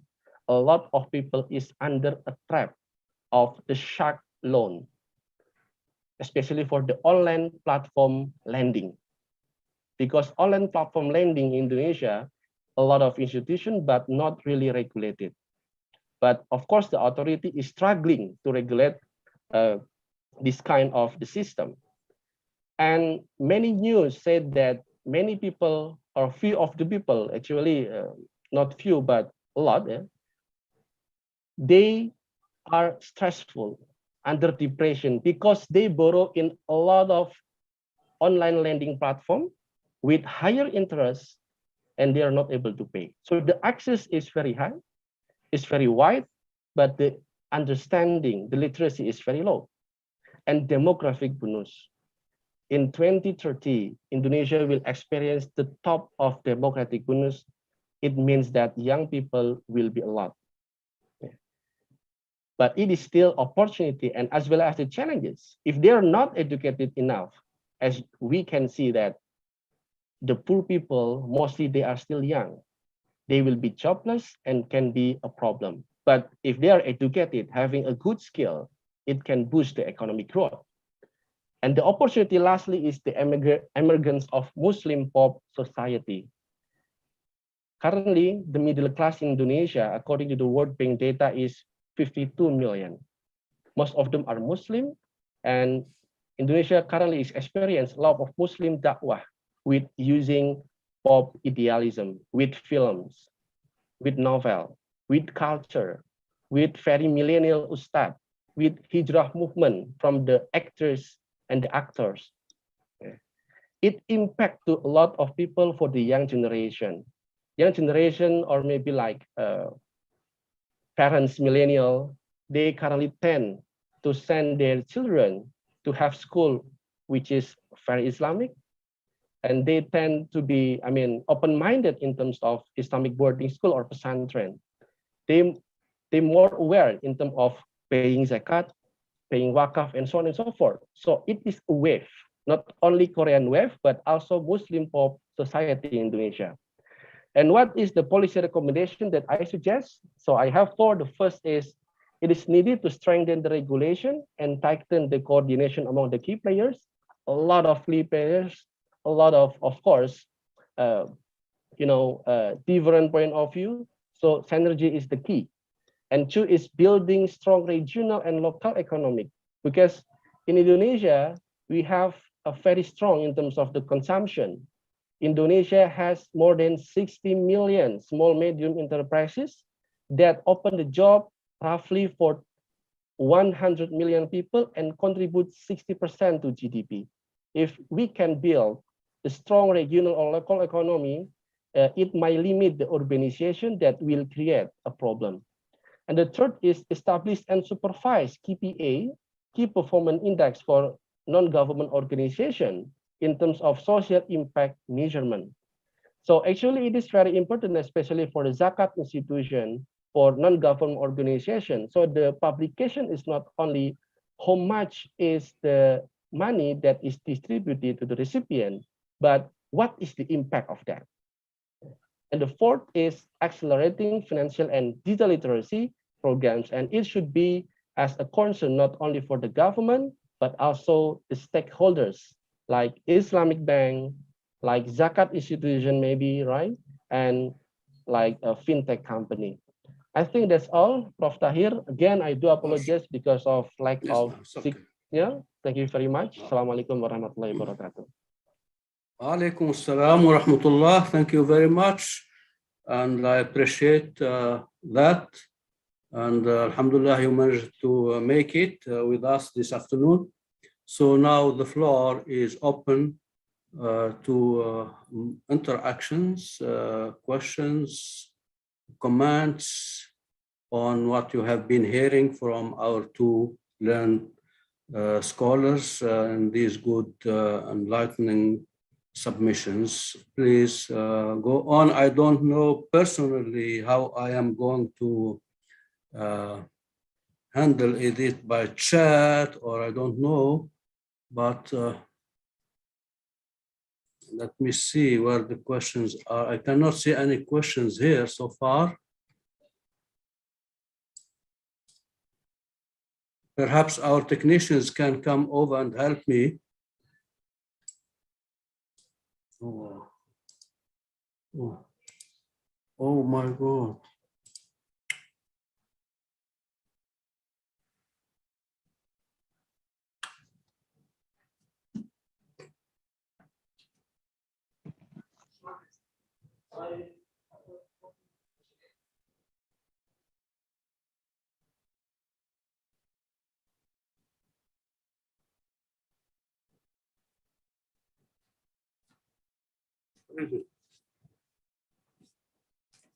Speaker 4: A lot of people is under a trap of the shark loan, especially for the online platform lending. Because online platform lending in Indonesia, a lot of institutions, but not really regulated. But of course, the authority is struggling to regulate this kind of the system. And many news said that many people, or few of the people, actually not few, but a lot, they are stressful, under depression, because they borrow in a lot of online lending platform with higher interest, and they are not able to pay. So the access is very high, it's very wide, but the understanding, the literacy is very low. And demographic bonus. In 2030, Indonesia will experience the top of demographic bonus. It means that young people will be a lot. But it is still opportunity and as well as the challenges. If they are not educated enough, as we can see that the poor people, mostly they are still young. They will be jobless and can be a problem. But if they are educated, having a good skill, it can boost the economic growth. And the opportunity lastly is the emergence of Muslim pop society. Currently, the middle class in Indonesia, according to the World Bank data, is 52 million. Most of them are Muslim, and Indonesia currently is experiencing a lot of Muslim dakwah with using pop idealism, with films, with novel, with culture, with very millennial ustad, with hijrah movement from the actors and the actors. It impacts to a lot of people for the young generation. Young generation, or maybe like parents, millennial, they currently tend to send their children to have school, which is very Islamic. And they tend to be, I mean, open-minded in terms of Islamic boarding school or pesantren. They're more aware in terms of paying zakat, paying wakaf, and so on and so forth. So it is a wave, not only Korean wave, but also Muslim pop society in Indonesia. And what is the policy recommendation that I suggest? So I have four. The first is, it is needed to strengthen the regulation and tighten the coordination among the key players. A lot of key players, a lot of course, different point of view. So synergy is the key. And two is building strong regional and local economic, because in Indonesia, we have a very strong in terms of the consumption. Indonesia has more than 60 million small medium enterprises that open the job roughly for 100 million people and contribute 60% to GDP. If we can build a strong regional or local economy, it might limit the urbanization that will create a problem. And the third is establish and supervise KPI, key performance index for non-government organization in terms of social impact measurement. So actually it is very important, especially for the zakat institution, for non-government organization. So the publication is not only how much is the money that is distributed to the recipient, but what is the impact of that? And the fourth is accelerating financial and digital literacy programs. And it should be as a concern, not only for the government, but also the stakeholders like Islamic Bank, like Zakat institution maybe, right? And like a fintech company. I think that's all, Prof. Tahir. Again, I do apologize because of lack of
Speaker 1: okay.
Speaker 4: yeah. Thank you very much. Assalamualaikum warahmatullahi wabarakatuh.
Speaker 1: Alaikum assalam wa rahmatullah. Thank you very much. And I appreciate that. And alhamdulillah, you managed to make it with us this afternoon. So now the floor is open to interactions, questions, comments on what you have been hearing from our two learned scholars and these good enlightening submissions. Please go on. I don't know personally how I am going to handle it by chat, or I don't know, but let me see where the questions are. I cannot see any questions here so far. Perhaps our technicians can come over and help me. Oh, oh my God.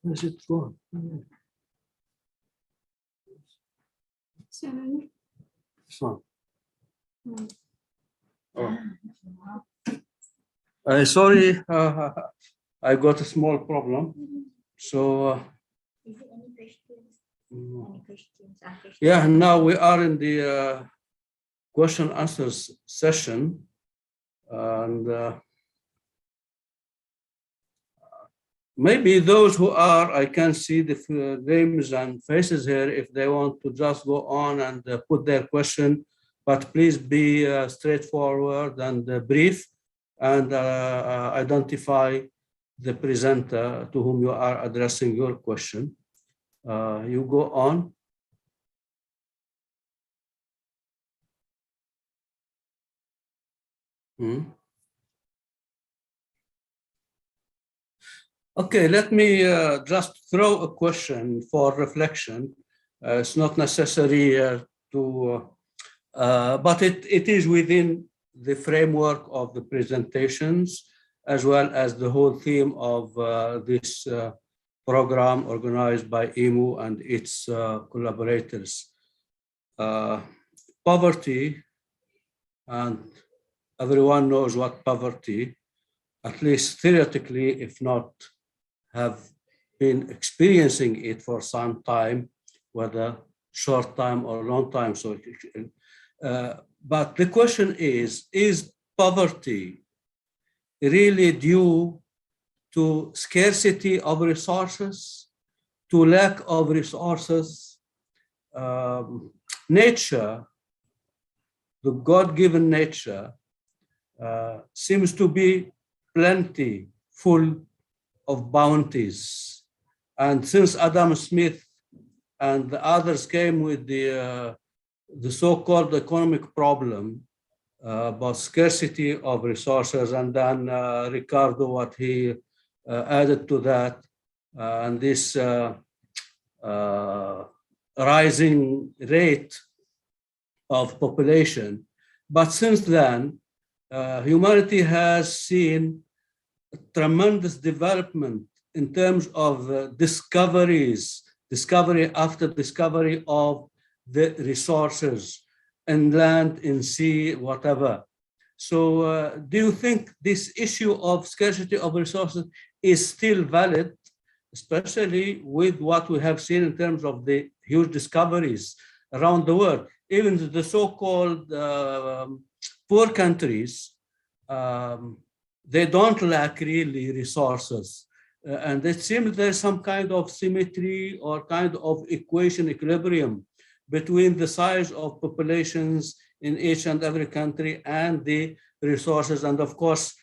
Speaker 1: Where's it gone? This one. Oh. Sorry, I got a small problem. So,
Speaker 2: Is there any questions? Any questions?
Speaker 1: yeah, now we are in the question answers session. And maybe those who are, I can see the names and faces here if they want to just go on and put their question, but please be straightforward and brief and identify the presenter to whom you are addressing your question. You go on. Okay, let me just throw a question for reflection. It's not necessary but it is within the framework of the presentations, as well as the whole theme of this program organized by IMU and its collaborators. Poverty, and everyone knows what poverty, at least theoretically, if not have been experiencing it for some time, whether short time or long time. So, but the question is poverty really due to scarcity of resources, to lack of resources? Nature, the God-given nature, seems to be plenty, full of bounties. And since Adam Smith and the others came with the so-called economic problem about scarcity of resources, and then Ricardo, what he added to that, and this rising rate of population. But since then, humanity has seen tremendous development in terms of discovery after discovery of the resources in land, in sea, whatever. So do you think this issue of scarcity of resources is still valid, especially with what we have seen in terms of the huge discoveries around the world? Even the so-called poor countries, they don't lack really resources. And it seems there's some kind of symmetry or kind of equilibrium between the size of populations in each and every country and the resources, and of course,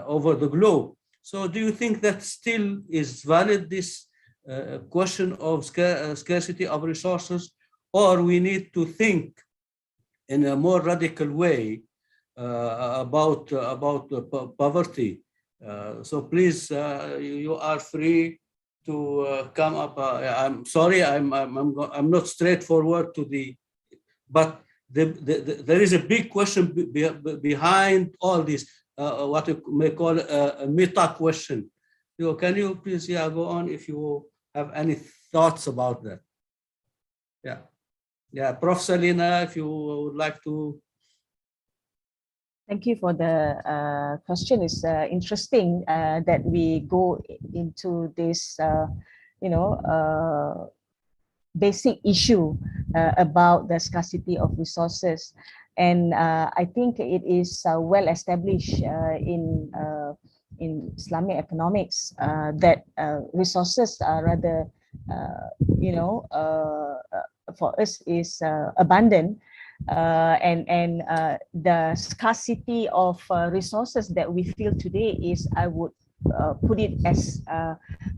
Speaker 1: over the globe. So do you think that still is valid, this question of scarcity of resources, or we need to think in a more radical way about poverty? So please, you are free to come up. I'm sorry, I'm not straightforward to the, but there is a big question behind all this, what you may call a meta question. Can you please, go on if you have any thoughts about that? Yeah, Prof. Salina, if you would like to.
Speaker 3: Thank you for the question. It's interesting that we go into this, basic issue about the scarcity of resources. And I think it is well established in Islamic economics that resources are rather, for us is abundant. And the scarcity of resources that we feel today is, I would put it as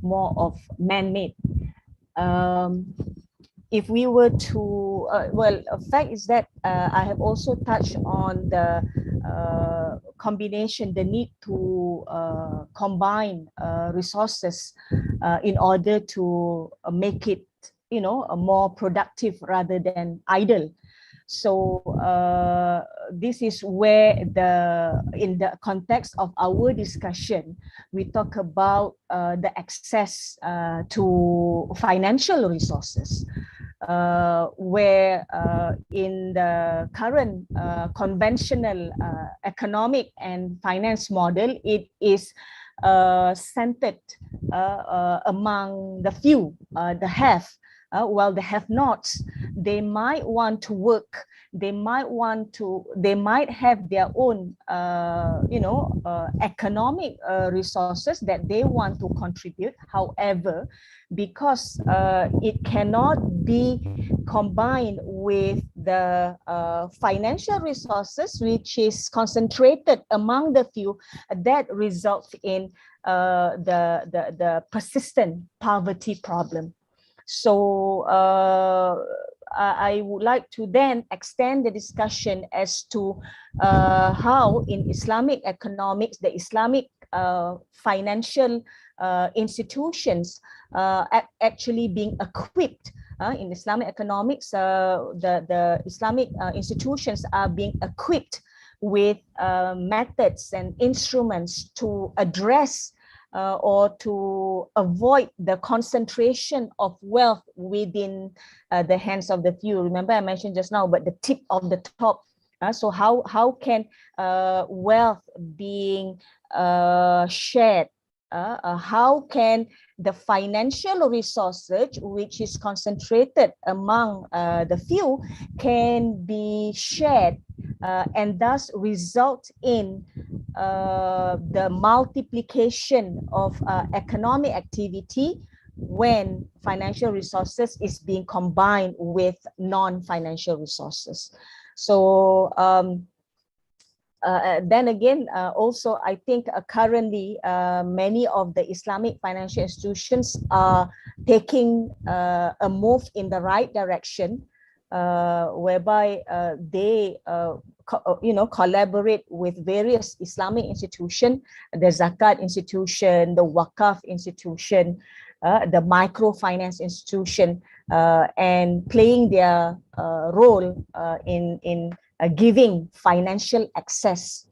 Speaker 3: more of man-made. If we were to, a fact is that I have also touched on the combination, the need to combine resources in order to make it, more productive rather than idle. So this is where in the context of our discussion, we talk about the access to financial resources. Where in the current conventional economic and finance model, it is centered among the few, the have, while the have-nots, they might want to work, they might have their own, economic resources that they want to contribute. However, because it cannot be combined with the financial resources, which is concentrated among the few, that results in the persistent poverty problem. So I would like to then extend the discussion as to how in Islamic economics, the Islamic financial institutions actually being equipped. In Islamic economics, the Islamic institutions are being equipped with methods and instruments to address or to avoid the concentration of wealth within the hands of the few. Remember, I mentioned just now, but the tip of the top. So how can wealth being shared? How can the financial resources, which is concentrated among the few, can be shared and thus result in the multiplication of economic activity when financial resources is being combined with non-financial resources. So then again, also I think currently many of the Islamic financial institutions are taking a move in the right direction, whereby they collaborate with various Islamic institutions, the Zakat institution, the Waqaf institution, the microfinance institution, and playing their role in giving financial access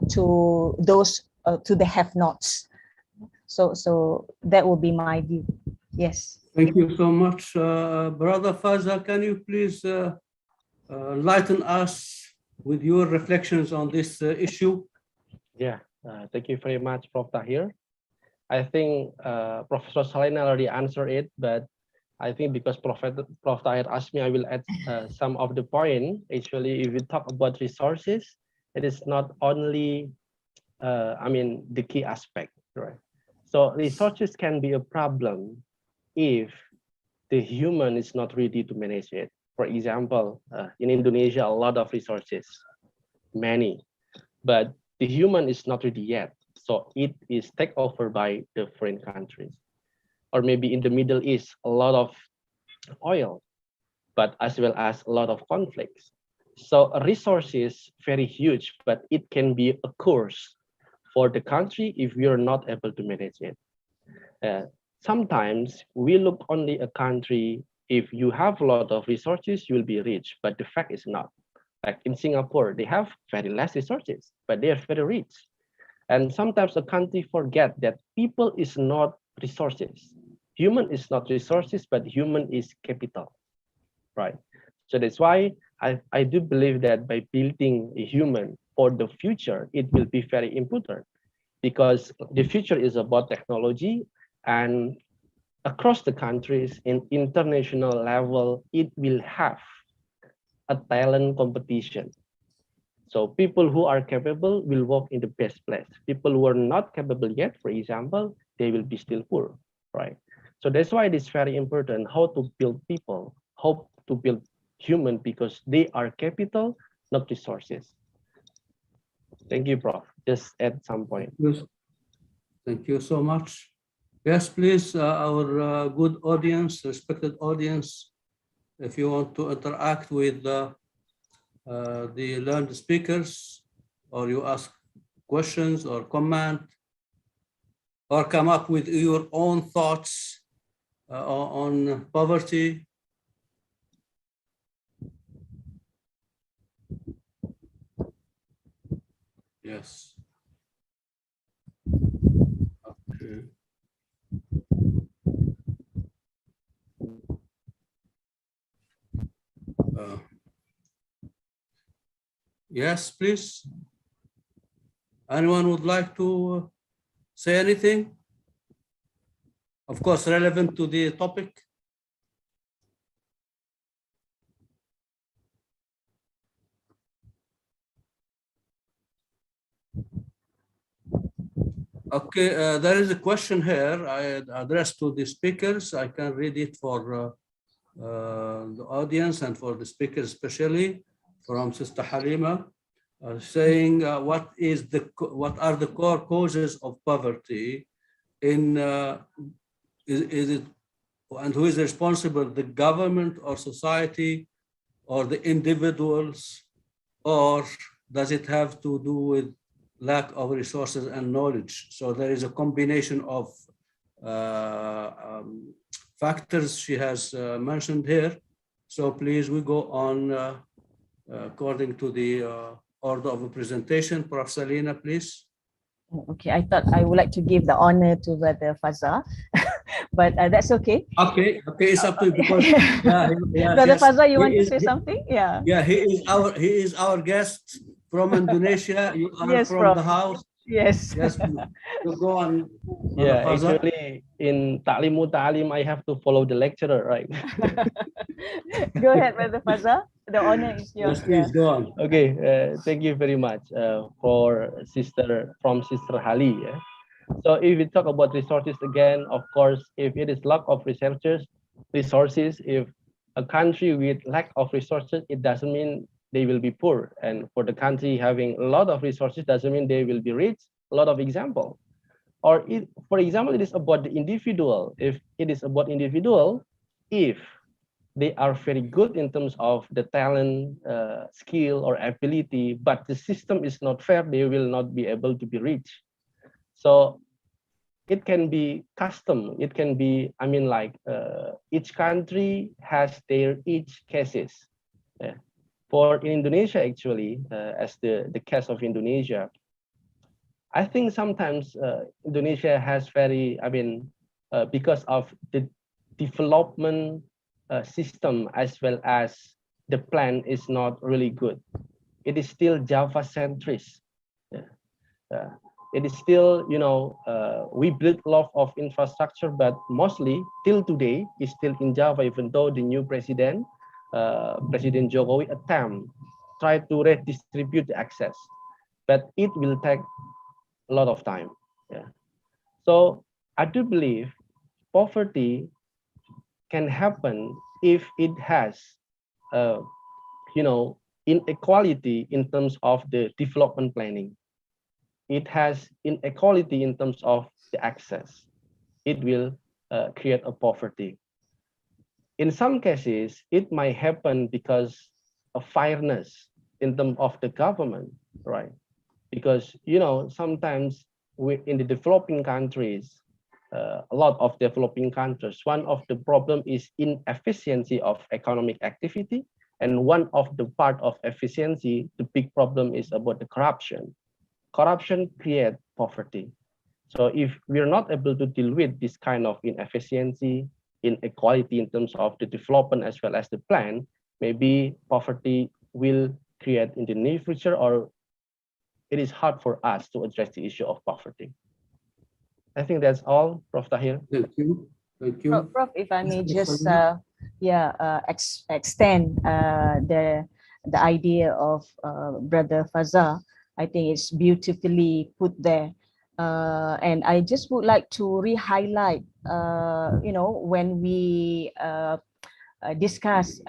Speaker 3: to those to the have-nots. So that would be my view. Yes.
Speaker 1: Thank you so much, Brother Faza. Can you please enlighten us with your reflections on this issue?
Speaker 4: Yeah, thank you very much, Prof. Tahir. I think Professor Salina already answered it, but I think because Prof. Tahir asked me, I will add some of the point. Actually, if we talk about resources, it is not only, the key aspect, right? So resources can be a problem if the human is not ready to manage it. For example, in Indonesia, a lot of resources, many, but the human is not ready yet. So it is taken over by the foreign countries. Or maybe in the Middle East, a lot of oil, but as well as a lot of conflicts. So a resource is very huge, but it can be a curse for the country if we are not able to manage it. Sometimes we look only a country, if you have a lot of resources, you will be rich, but the fact is not. Like in Singapore, they have very less resources, but they are very rich. And sometimes a country forget that people is not resources. Human is not resources, but human is capital, right? So that's why I do believe that by building a human for the future, it will be very important, because the future is about technology, and across the countries in international level, it will have a talent competition. So people who are capable will work in the best place. People who are not capable yet, for example, they will be still poor, right? So that's why it is very important how to build people, how to build human, because they are capital, not resources. Thank you, Prof. Just at some point.
Speaker 1: Yes. Thank you so much. Yes, please, our good audience, respected audience, if you want to interact with the learned speakers, or you ask questions or comment, or come up with your own thoughts on poverty, Yes. Okay. Yes, please. Anyone would like to say anything? Of course, relevant to the topic. Okay, there is a question here I addressed to the speakers. I can read it for the audience and for the speakers especially, from Sister Halima, saying what are the core causes of poverty in is it, and who is responsible, the government or society or the individuals, or does it have to do with lack of resources and knowledge? So there is a combination of factors she has mentioned here. So please, we go on according to the order of the presentation. Prof. Salina, please.
Speaker 3: Okay, I thought I would like to give the honor to Brother Faza, but that's okay.
Speaker 1: Okay, it's up to you because
Speaker 3: Brother Faza, you want to say something? Yeah.
Speaker 1: Yeah, he is our guest from Indonesia. You are
Speaker 3: Yes,
Speaker 1: from
Speaker 3: Prof.
Speaker 1: the house.
Speaker 3: Yes.
Speaker 1: Yes, so go on.
Speaker 4: Yeah,
Speaker 1: Faza.
Speaker 4: actually in Ta'limu Ta'lim, I have to follow the lecturer, right?
Speaker 3: Go ahead, Brother Faza. The honor is yours.
Speaker 1: Yes, please go on.
Speaker 4: Okay, thank you very much for Sister Hali. Yeah? So if we talk about resources again, of course, if it is lack of resources, if a country with lack of resources, it doesn't mean they will be poor. And for the country having a lot of resources doesn't mean they will be rich. A lot of example. Or for example, it is about the individual. If it is about individual, if they are very good in terms of the talent, skill, or ability, but the system is not fair, they will not be able to be rich. So it can be custom. It can be, I mean, like each country has their each cases. Yeah. For Indonesia, actually, as the case of Indonesia, I think sometimes Indonesia has very, I mean, because of the development system as well as the plan is not really good. It is still Java centrist. Yeah. It is still, you know, we build a lot of infrastructure, but mostly till today is still in Java, even though the new president, President Jokowi try to redistribute the access, but it will take a lot of time. Yeah. So I do believe poverty can happen if it has, you know, inequality in terms of the development planning. It has inequality in terms of the access. It will create a poverty. In some cases, it might happen because of fairness in terms of the government, right? Because, you know, sometimes in the developing countries, a lot of developing countries, one of the problem is inefficiency of economic activity. And one of the part of efficiency, the big problem is about the corruption. Corruption creates poverty. So if we're not able to deal with this kind of inefficiency, inequality in terms of the development as well as the plan, maybe poverty will create in the near future, or it is hard for us to address the issue of poverty. I think that's all, Prof. Tahir.
Speaker 1: Thank you. Thank you.
Speaker 3: Prof, if I may just extend the idea of Brother Faza, I think it's beautifully put there. And I just would like to re-highlight, you know, when we discuss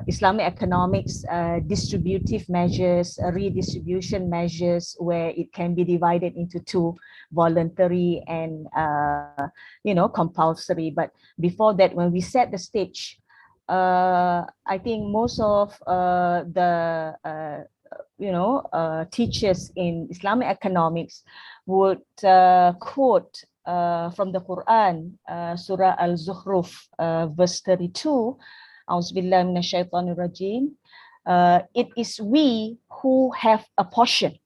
Speaker 3: Islamic economics, distributive measures, redistribution measures, where it can be divided into two, voluntary and you know, compulsory. But before that, when we set the stage, I think most of the you know, teachers in Islamic economics would quote from the Quran, Surah Al-Zukhruf, verse 32. It is we who have a portion.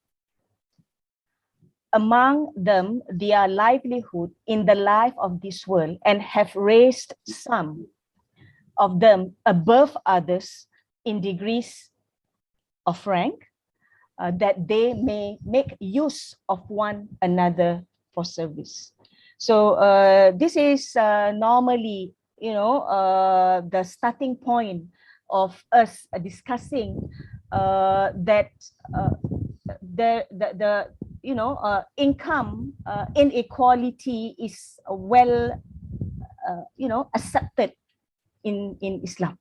Speaker 3: among them their livelihood in the life of this world, and have raised some of them above others in degrees of rank, that they may make use of one another for service. So this is normally, the starting point of us discussing that the income inequality is well accepted in Islam.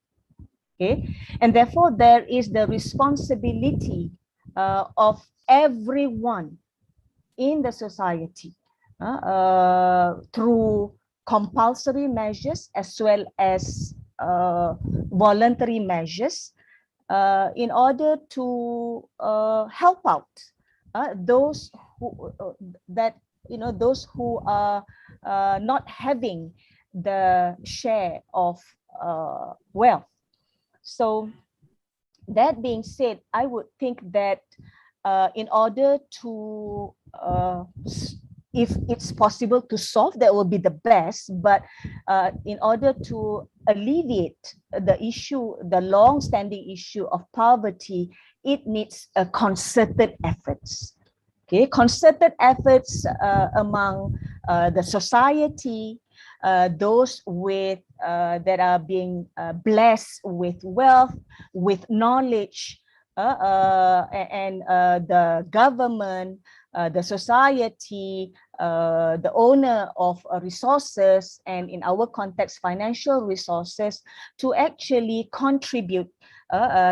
Speaker 3: Okay, and therefore there is the responsibility of everyone in the society through compulsory measures as well as voluntary measures in order to help out those who those who are not having the share of wealth. So that being said, I would think that in order to, if it's possible to solve, that will be the best. But in order to alleviate the issue, the long-standing issue of poverty, it needs a concerted efforts. Okay, concerted efforts among the society, those with that are being blessed with wealth, with knowledge, and the government, the society, the owner of resources, and in our context, financial resources, to actually contribute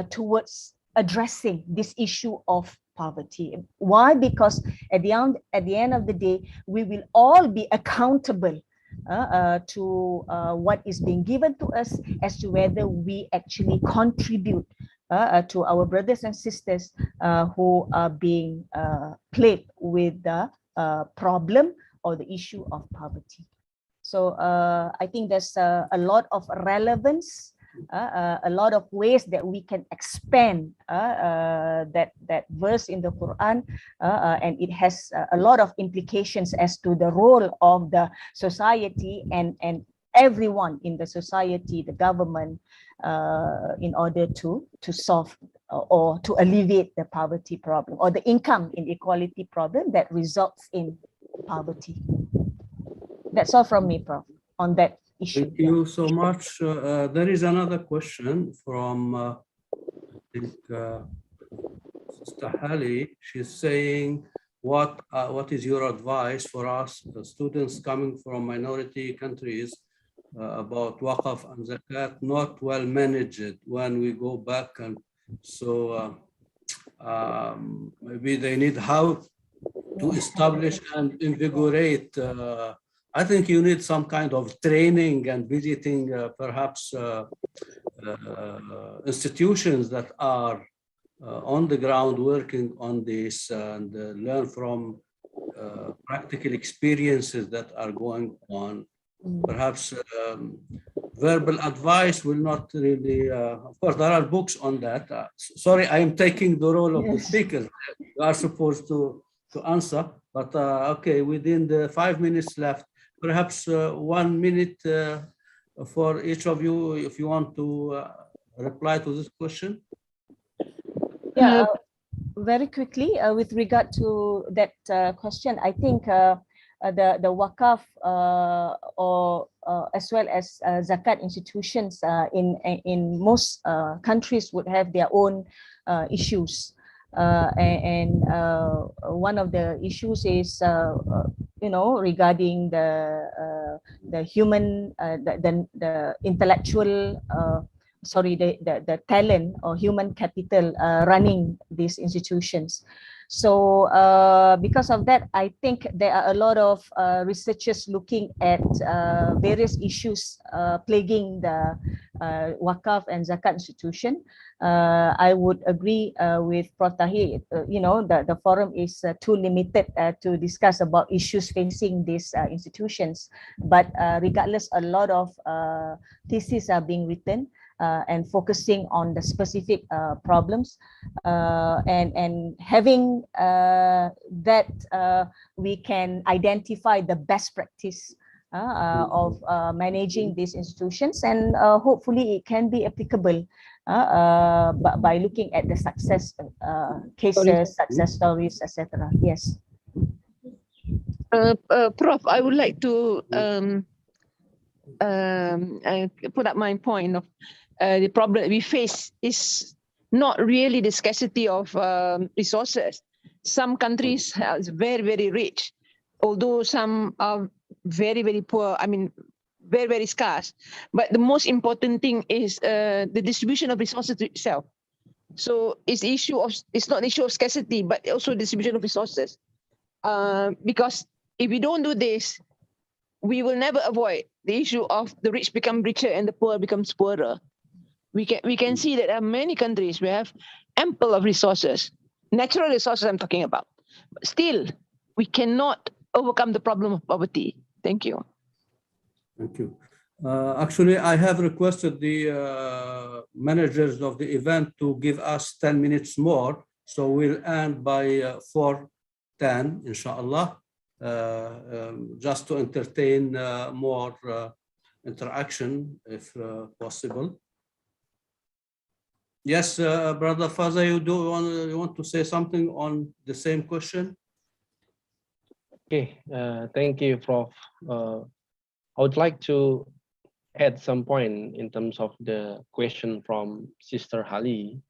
Speaker 3: towards addressing this issue of poverty. Why? Because at the end of the day, we will all be accountable to what is being given to us, as to whether we actually contribute to our brothers and sisters who are being plagued with the problem or the issue of poverty. So I think there's a lot of relevance, a lot of ways that we can expand that verse in the Quran, and it has a lot of implications as to the role of the society and everyone in the society, the government, in order to solve or to alleviate the poverty problem or the income inequality problem that results in poverty. That's all from me, Prof, on that issue.
Speaker 1: Thank you so much. There is another question from I think Sister Hali. She's saying, what is your advice for us, the students coming from minority countries, about waqf and zakat not well managed when we go back? And so maybe they need how to establish and invigorate. I think you need some kind of training and visiting perhaps institutions that are on the ground working on this, and learn from practical experiences that are going on. Perhaps verbal advice will not really, of course, there are books on that. Sorry, I am taking the role of the speaker. You are supposed to answer, but okay, within the 5 minutes left, perhaps 1 minute for each of you, if you want to reply to this question.
Speaker 3: Yeah, very quickly, with regard to that question, I think the Waqaf or as well as Zakat institutions in most countries would have their own issues. And one of the issues is regarding the human, the intellectual, the talent or human capital running these institutions. So because of that, I think there are a lot of researchers looking at various issues plaguing the Waqaf and Zakat institution. I would agree with Prof. Tahir, the forum is too limited to discuss about issues facing these institutions. But regardless, a lot of theses are being written. and focusing on the specific problems, and having that we can identify the best practice of managing these institutions, and hopefully it can be applicable by looking at the success cases, success stories, etc. Yes.
Speaker 7: Prof, I would like to put up my point of the problem we face is not really the scarcity of resources. Some countries are very, very rich, although some are very, very poor. I mean, very, very scarce. But the most important thing is the distribution of resources itself. So it's not an issue of scarcity, but also distribution of resources. Because if we don't do this, we will never avoid the issue of the rich become richer and the poor becomes poorer. We can see that there are many countries where have ample of resources, natural resources I'm talking about. But still, we cannot overcome the problem of poverty. Thank you.
Speaker 1: Thank you. Actually, I have requested the managers of the event to give us 10 minutes more. So we'll end by 4:10, inshallah, just to entertain more interaction if possible. Yes, Brother Faza, you want to say something on the same question?
Speaker 4: Okay, thank you, Prof. I would like to add some point in terms of the question from Sister Hali.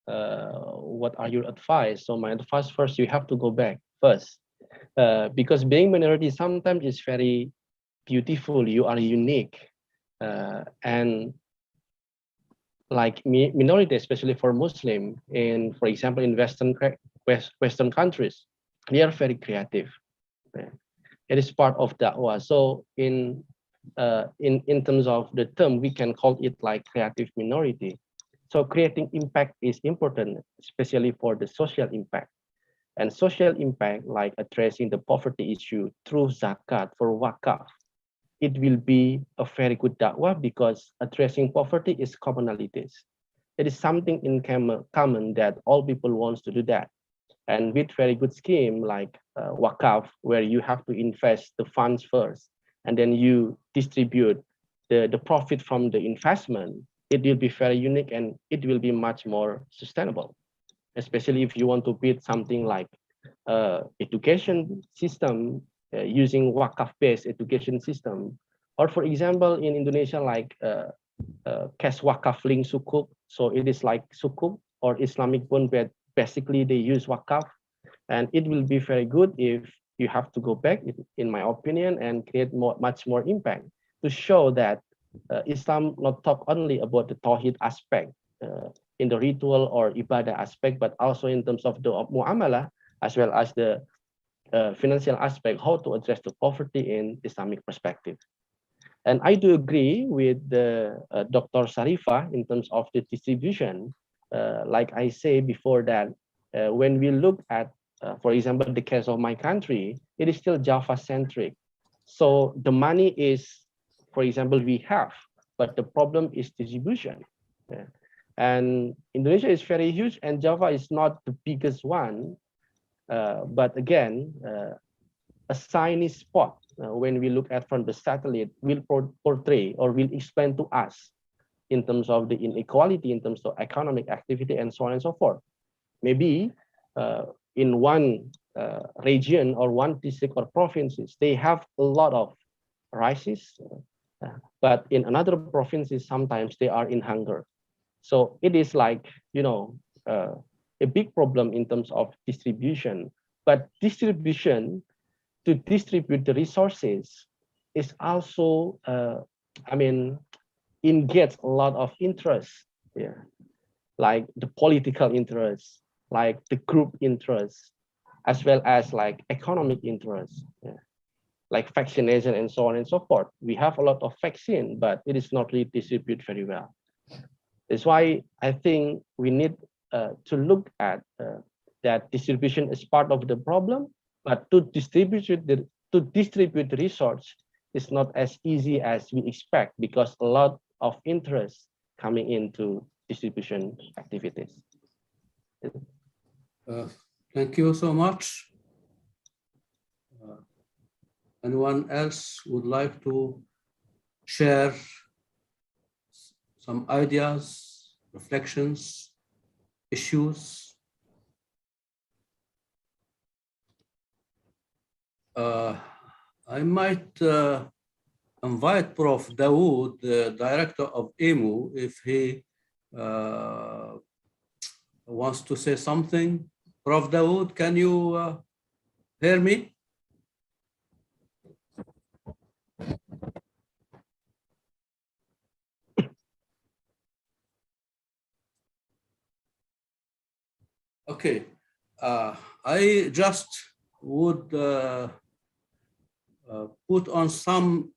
Speaker 4: What are your advice? So my advice first, you have to go back first, because being minority sometimes is very beautiful. You are unique, and like minority, especially for Muslim, for example, in Western countries, they are very creative. It is part of da'wah. So in terms of the term, we can call it like creative minority. So creating impact is important, especially for the social impact. And social impact, like addressing the poverty issue through zakat for wakaf, it will be a very good da'wah, because addressing poverty is commonalities. It is something in common that all people wants to do that. And with very good scheme like wakaf, where you have to invest the funds first, and then you distribute the profit from the investment, it will be very unique and it will be much more sustainable. Especially if you want to build something like education system, using wakaf-based education system, or for example, in Indonesia, like cash wakaf link sukuk. So it is like sukuk or Islamic bond, where basically they use wakaf, and it will be very good if you have to go back, in my opinion, and create much more impact to show that Islam not talk only about the tawhid aspect in the ritual or ibadah aspect, but also in terms of the muamalah, as well as the financial aspect, how to address the poverty in Islamic perspective. And I do agree with the Dr. Sharifah in terms of the distribution. Like I say before that, when we look at, for example, the case of my country, it is still Java-centric. So the money is, for example, we have, but the problem is distribution. And Indonesia is very huge, and Java is not the biggest one. But again, a shiny spot, when we look at from the satellite, will portray or will explain to us in terms of the inequality, in terms of economic activity, and so on and so forth. Maybe in one region or one district or provinces, they have a lot of rices, but in another provinces, sometimes they are in hunger. So it is like, a big problem in terms of distribution. But distribution, to distribute the resources, is also, engage a lot of interest, like the political interest, like the group interest, as well as like economic interest, like vaccination and so on and so forth. We have a lot of vaccine, but it is not really distributed very well. That's why I think we need to look at that distribution is part of the problem, but to distribute the resource is not as easy as we expect, because a lot of interest coming into distribution activities.
Speaker 1: Thank you so much. Anyone else would like to share some ideas, reflections, issues? I might invite Prof. Dawood, the director of EMU, if he wants to say something. Prof. Dawood, can you hear me? Okay, I just would put on some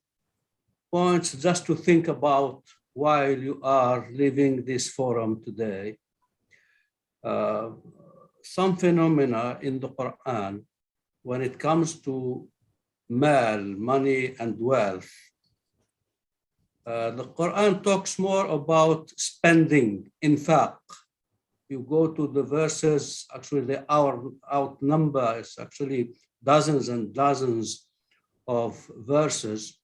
Speaker 1: points just to think about while you are leaving this forum today. Some phenomena in the Quran, when it comes to mal, money and wealth, the Quran talks more about spending, infaq. You go to the verses, actually they outnumber, it's actually dozens and dozens of verses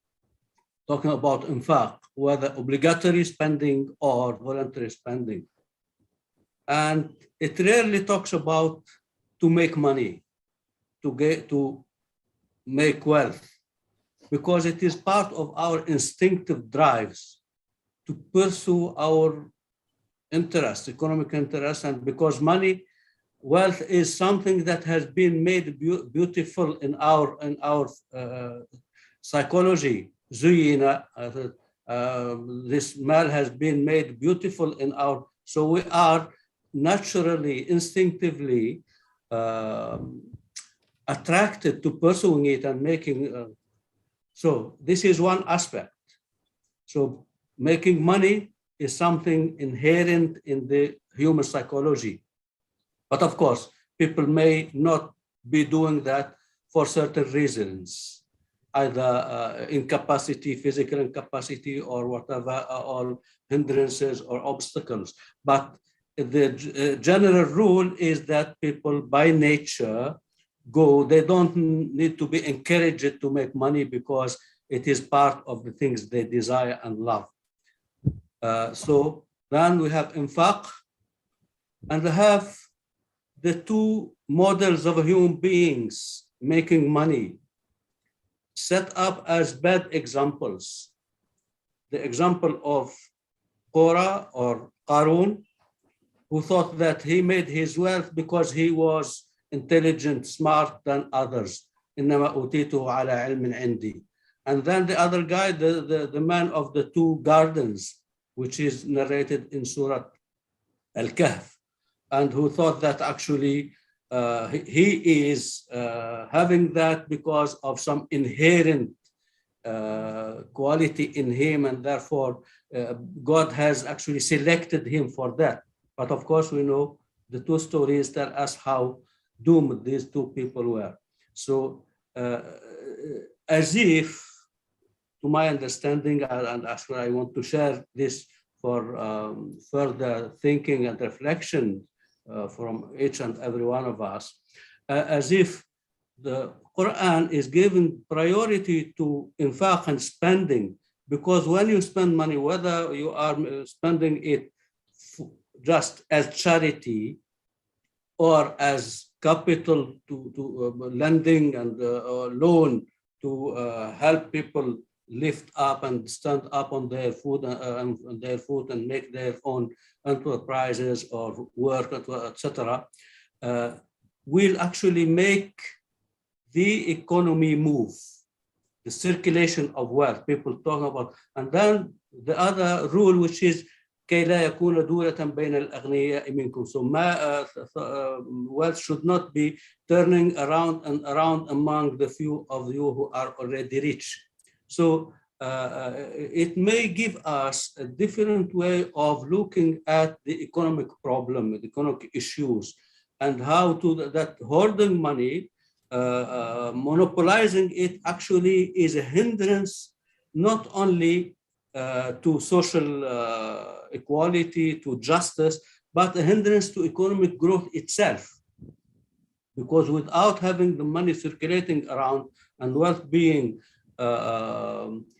Speaker 1: talking about infaq, whether obligatory spending or voluntary spending. And it rarely talks about to make money, to make wealth, because it is part of our instinctive drives to pursue our interests, economic interests, and because wealth is something that has been made beautiful in our psychology. Zuyina, this mal has been made beautiful in our, so we are naturally, instinctively attracted to pursuing it and making, so this is one aspect. So making money is something inherent in the human psychology. But of course, people may not be doing that for certain reasons, either incapacity, physical incapacity, or whatever, or hindrances or obstacles. But the general rule is that people by nature they don't need to be encouraged to make money because it is part of the things they desire and love. So then we have infaq, and we have the two models of human beings making money set up as bad examples. The example of Korah or Qarun, who thought that he made his wealth because he was intelligent, smart than others. إنما أوتيته على علم عندي. And then the other guy, the man of the two gardens, which is narrated in Surah Al-Kahf, and who thought that actually he is having that because of some inherent quality in him, and therefore God has actually selected him for that. But of course, we know the two stories tell us how doomed these two people were. So as if, to my understanding, and actually I want to share this for further thinking and reflection from each and every one of us, as if the Quran is giving priority to infaq and spending, because when you spend money, whether you are spending it just as charity or as capital to lending and loan to help people lift up and stand up on their foot and make their own enterprises or work, etc., will actually make the economy move, the circulation of wealth people talk about. And then the other rule, which is كي لا يكون دولة بين الأغنياء منكم. So wealth should not be turning around and around among the few of you who are already rich. So it may give us a different way of looking at the economic problem, the economic issues, and how to that hoarding money, monopolizing it actually is a hindrance not only to social equality, to justice, but a hindrance to economic growth itself. Because without having the money circulating around and wealth being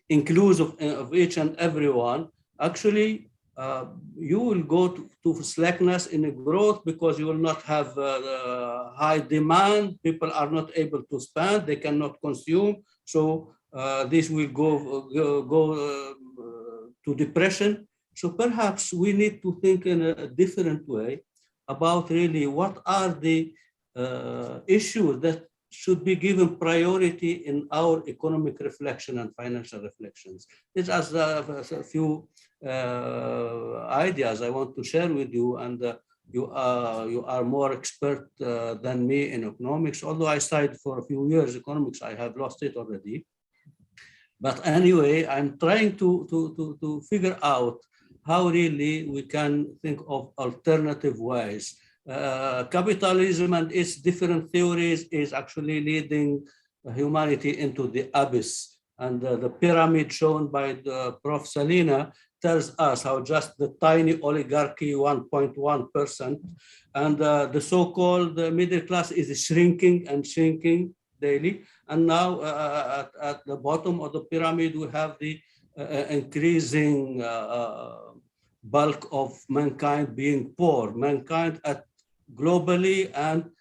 Speaker 1: inclusive of each and everyone, actually you will go to slackness in the growth because you will not have high demand. People are not able to spend, they cannot consume. So this will go to depression. So perhaps we need to think in a different way about really what are the issues that should be given priority in our economic reflection and financial reflections. These are a few ideas I want to share with you, and you are more expert than me in economics. Although I studied for a few years economics, I have lost it already. But anyway, I'm trying to figure out how really we can think of alternative ways. Capitalism and its different theories is actually leading humanity into the abyss. And the pyramid shown by the Prof. Salina tells us how just the tiny oligarchy, 1.1%, and the so-called middle class is shrinking and shrinking daily. And now at the bottom of the pyramid, we have the increasing bulk of mankind being poor, mankind globally and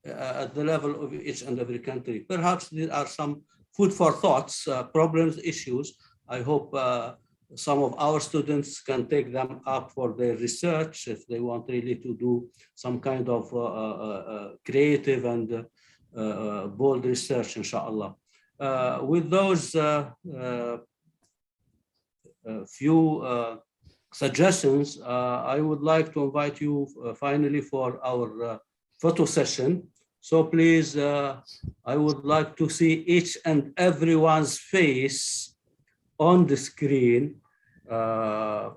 Speaker 1: at the level of each and every country. Perhaps there are some food for thoughts, problems, issues. I hope some of our students can take them up for their research if they want really to do some kind of creative and bold research, inshallah. With those few suggestions, I would like to invite you finally for our photo session. So please, I would like to see each and everyone's face on the screen. Prof.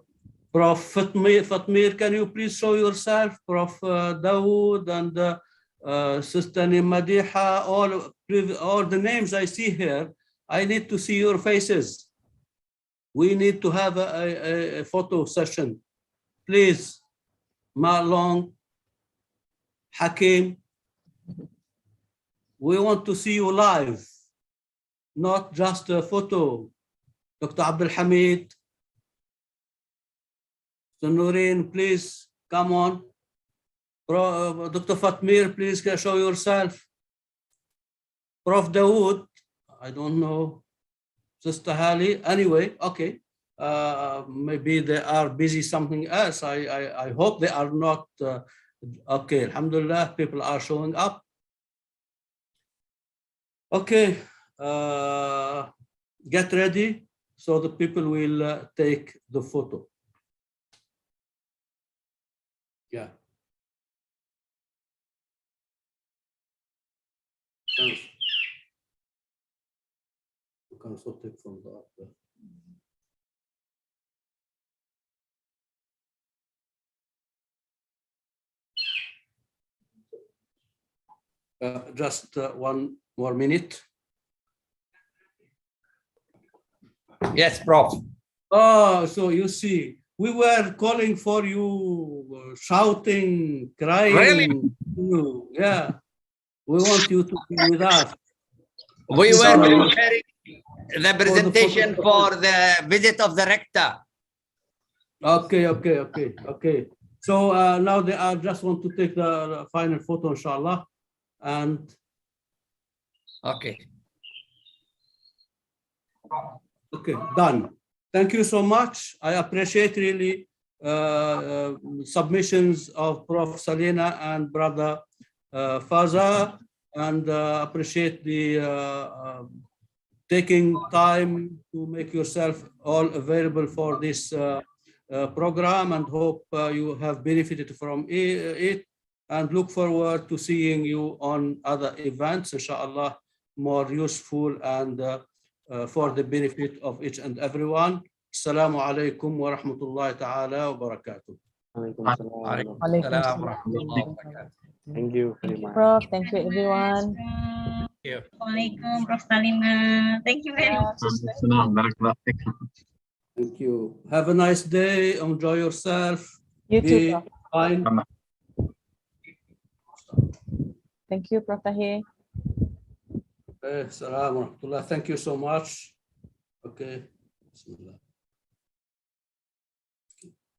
Speaker 1: Fatmir, can you please show yourself? Prof. Dawood and Sister Madiha, all the names I see here, I need to see your faces. We need to have a photo session. Please, Marlon, Hakim, we want to see you live, not just a photo. Dr. Abdul Hamid, Noreen, please come on. Dr. Fatmir, please show yourself. Prof. Dawood, I don't know. Sister Hali, anyway, okay. Maybe they are busy something else. I hope they are not. Okay, alhamdulillah, people are showing up. Okay, get ready so the people will take the photo. Yeah. Thanks. You can also take from the upper. Just one more minute.
Speaker 6: Yes, Prof.
Speaker 1: Oh, so you see, we were calling for you, shouting, crying.
Speaker 6: Really?
Speaker 1: Yeah, we want you to be with us.
Speaker 6: We were preparing the presentation for the visit of the rector.
Speaker 1: Okay. So now they are just want to take the final photo, inshallah. And
Speaker 6: okay,
Speaker 1: done. Thank you so much. I appreciate really submissions of Prof. Salina and Brother Faza, and appreciate the taking time to make yourself all available for this program, and hope you have benefited from it, and look forward to seeing you on other events, inshallah, more useful and for the benefit of each and everyone. Assalamu alaikum wa rahmatullahi ta'ala wa barakatuh.
Speaker 4: Thank you very much.
Speaker 3: Prof. Thank you, everyone.
Speaker 2: Assalamualaikum, Prof. Salina. Thank you very much.
Speaker 1: Thank you. Have a nice day. Enjoy yourself.
Speaker 3: You too,
Speaker 1: Be
Speaker 3: Prof.
Speaker 1: fine.
Speaker 3: Thank you, Prof. Tahir.
Speaker 1: Assalamu alaikum. Thank you so much. Okay. Bismillah.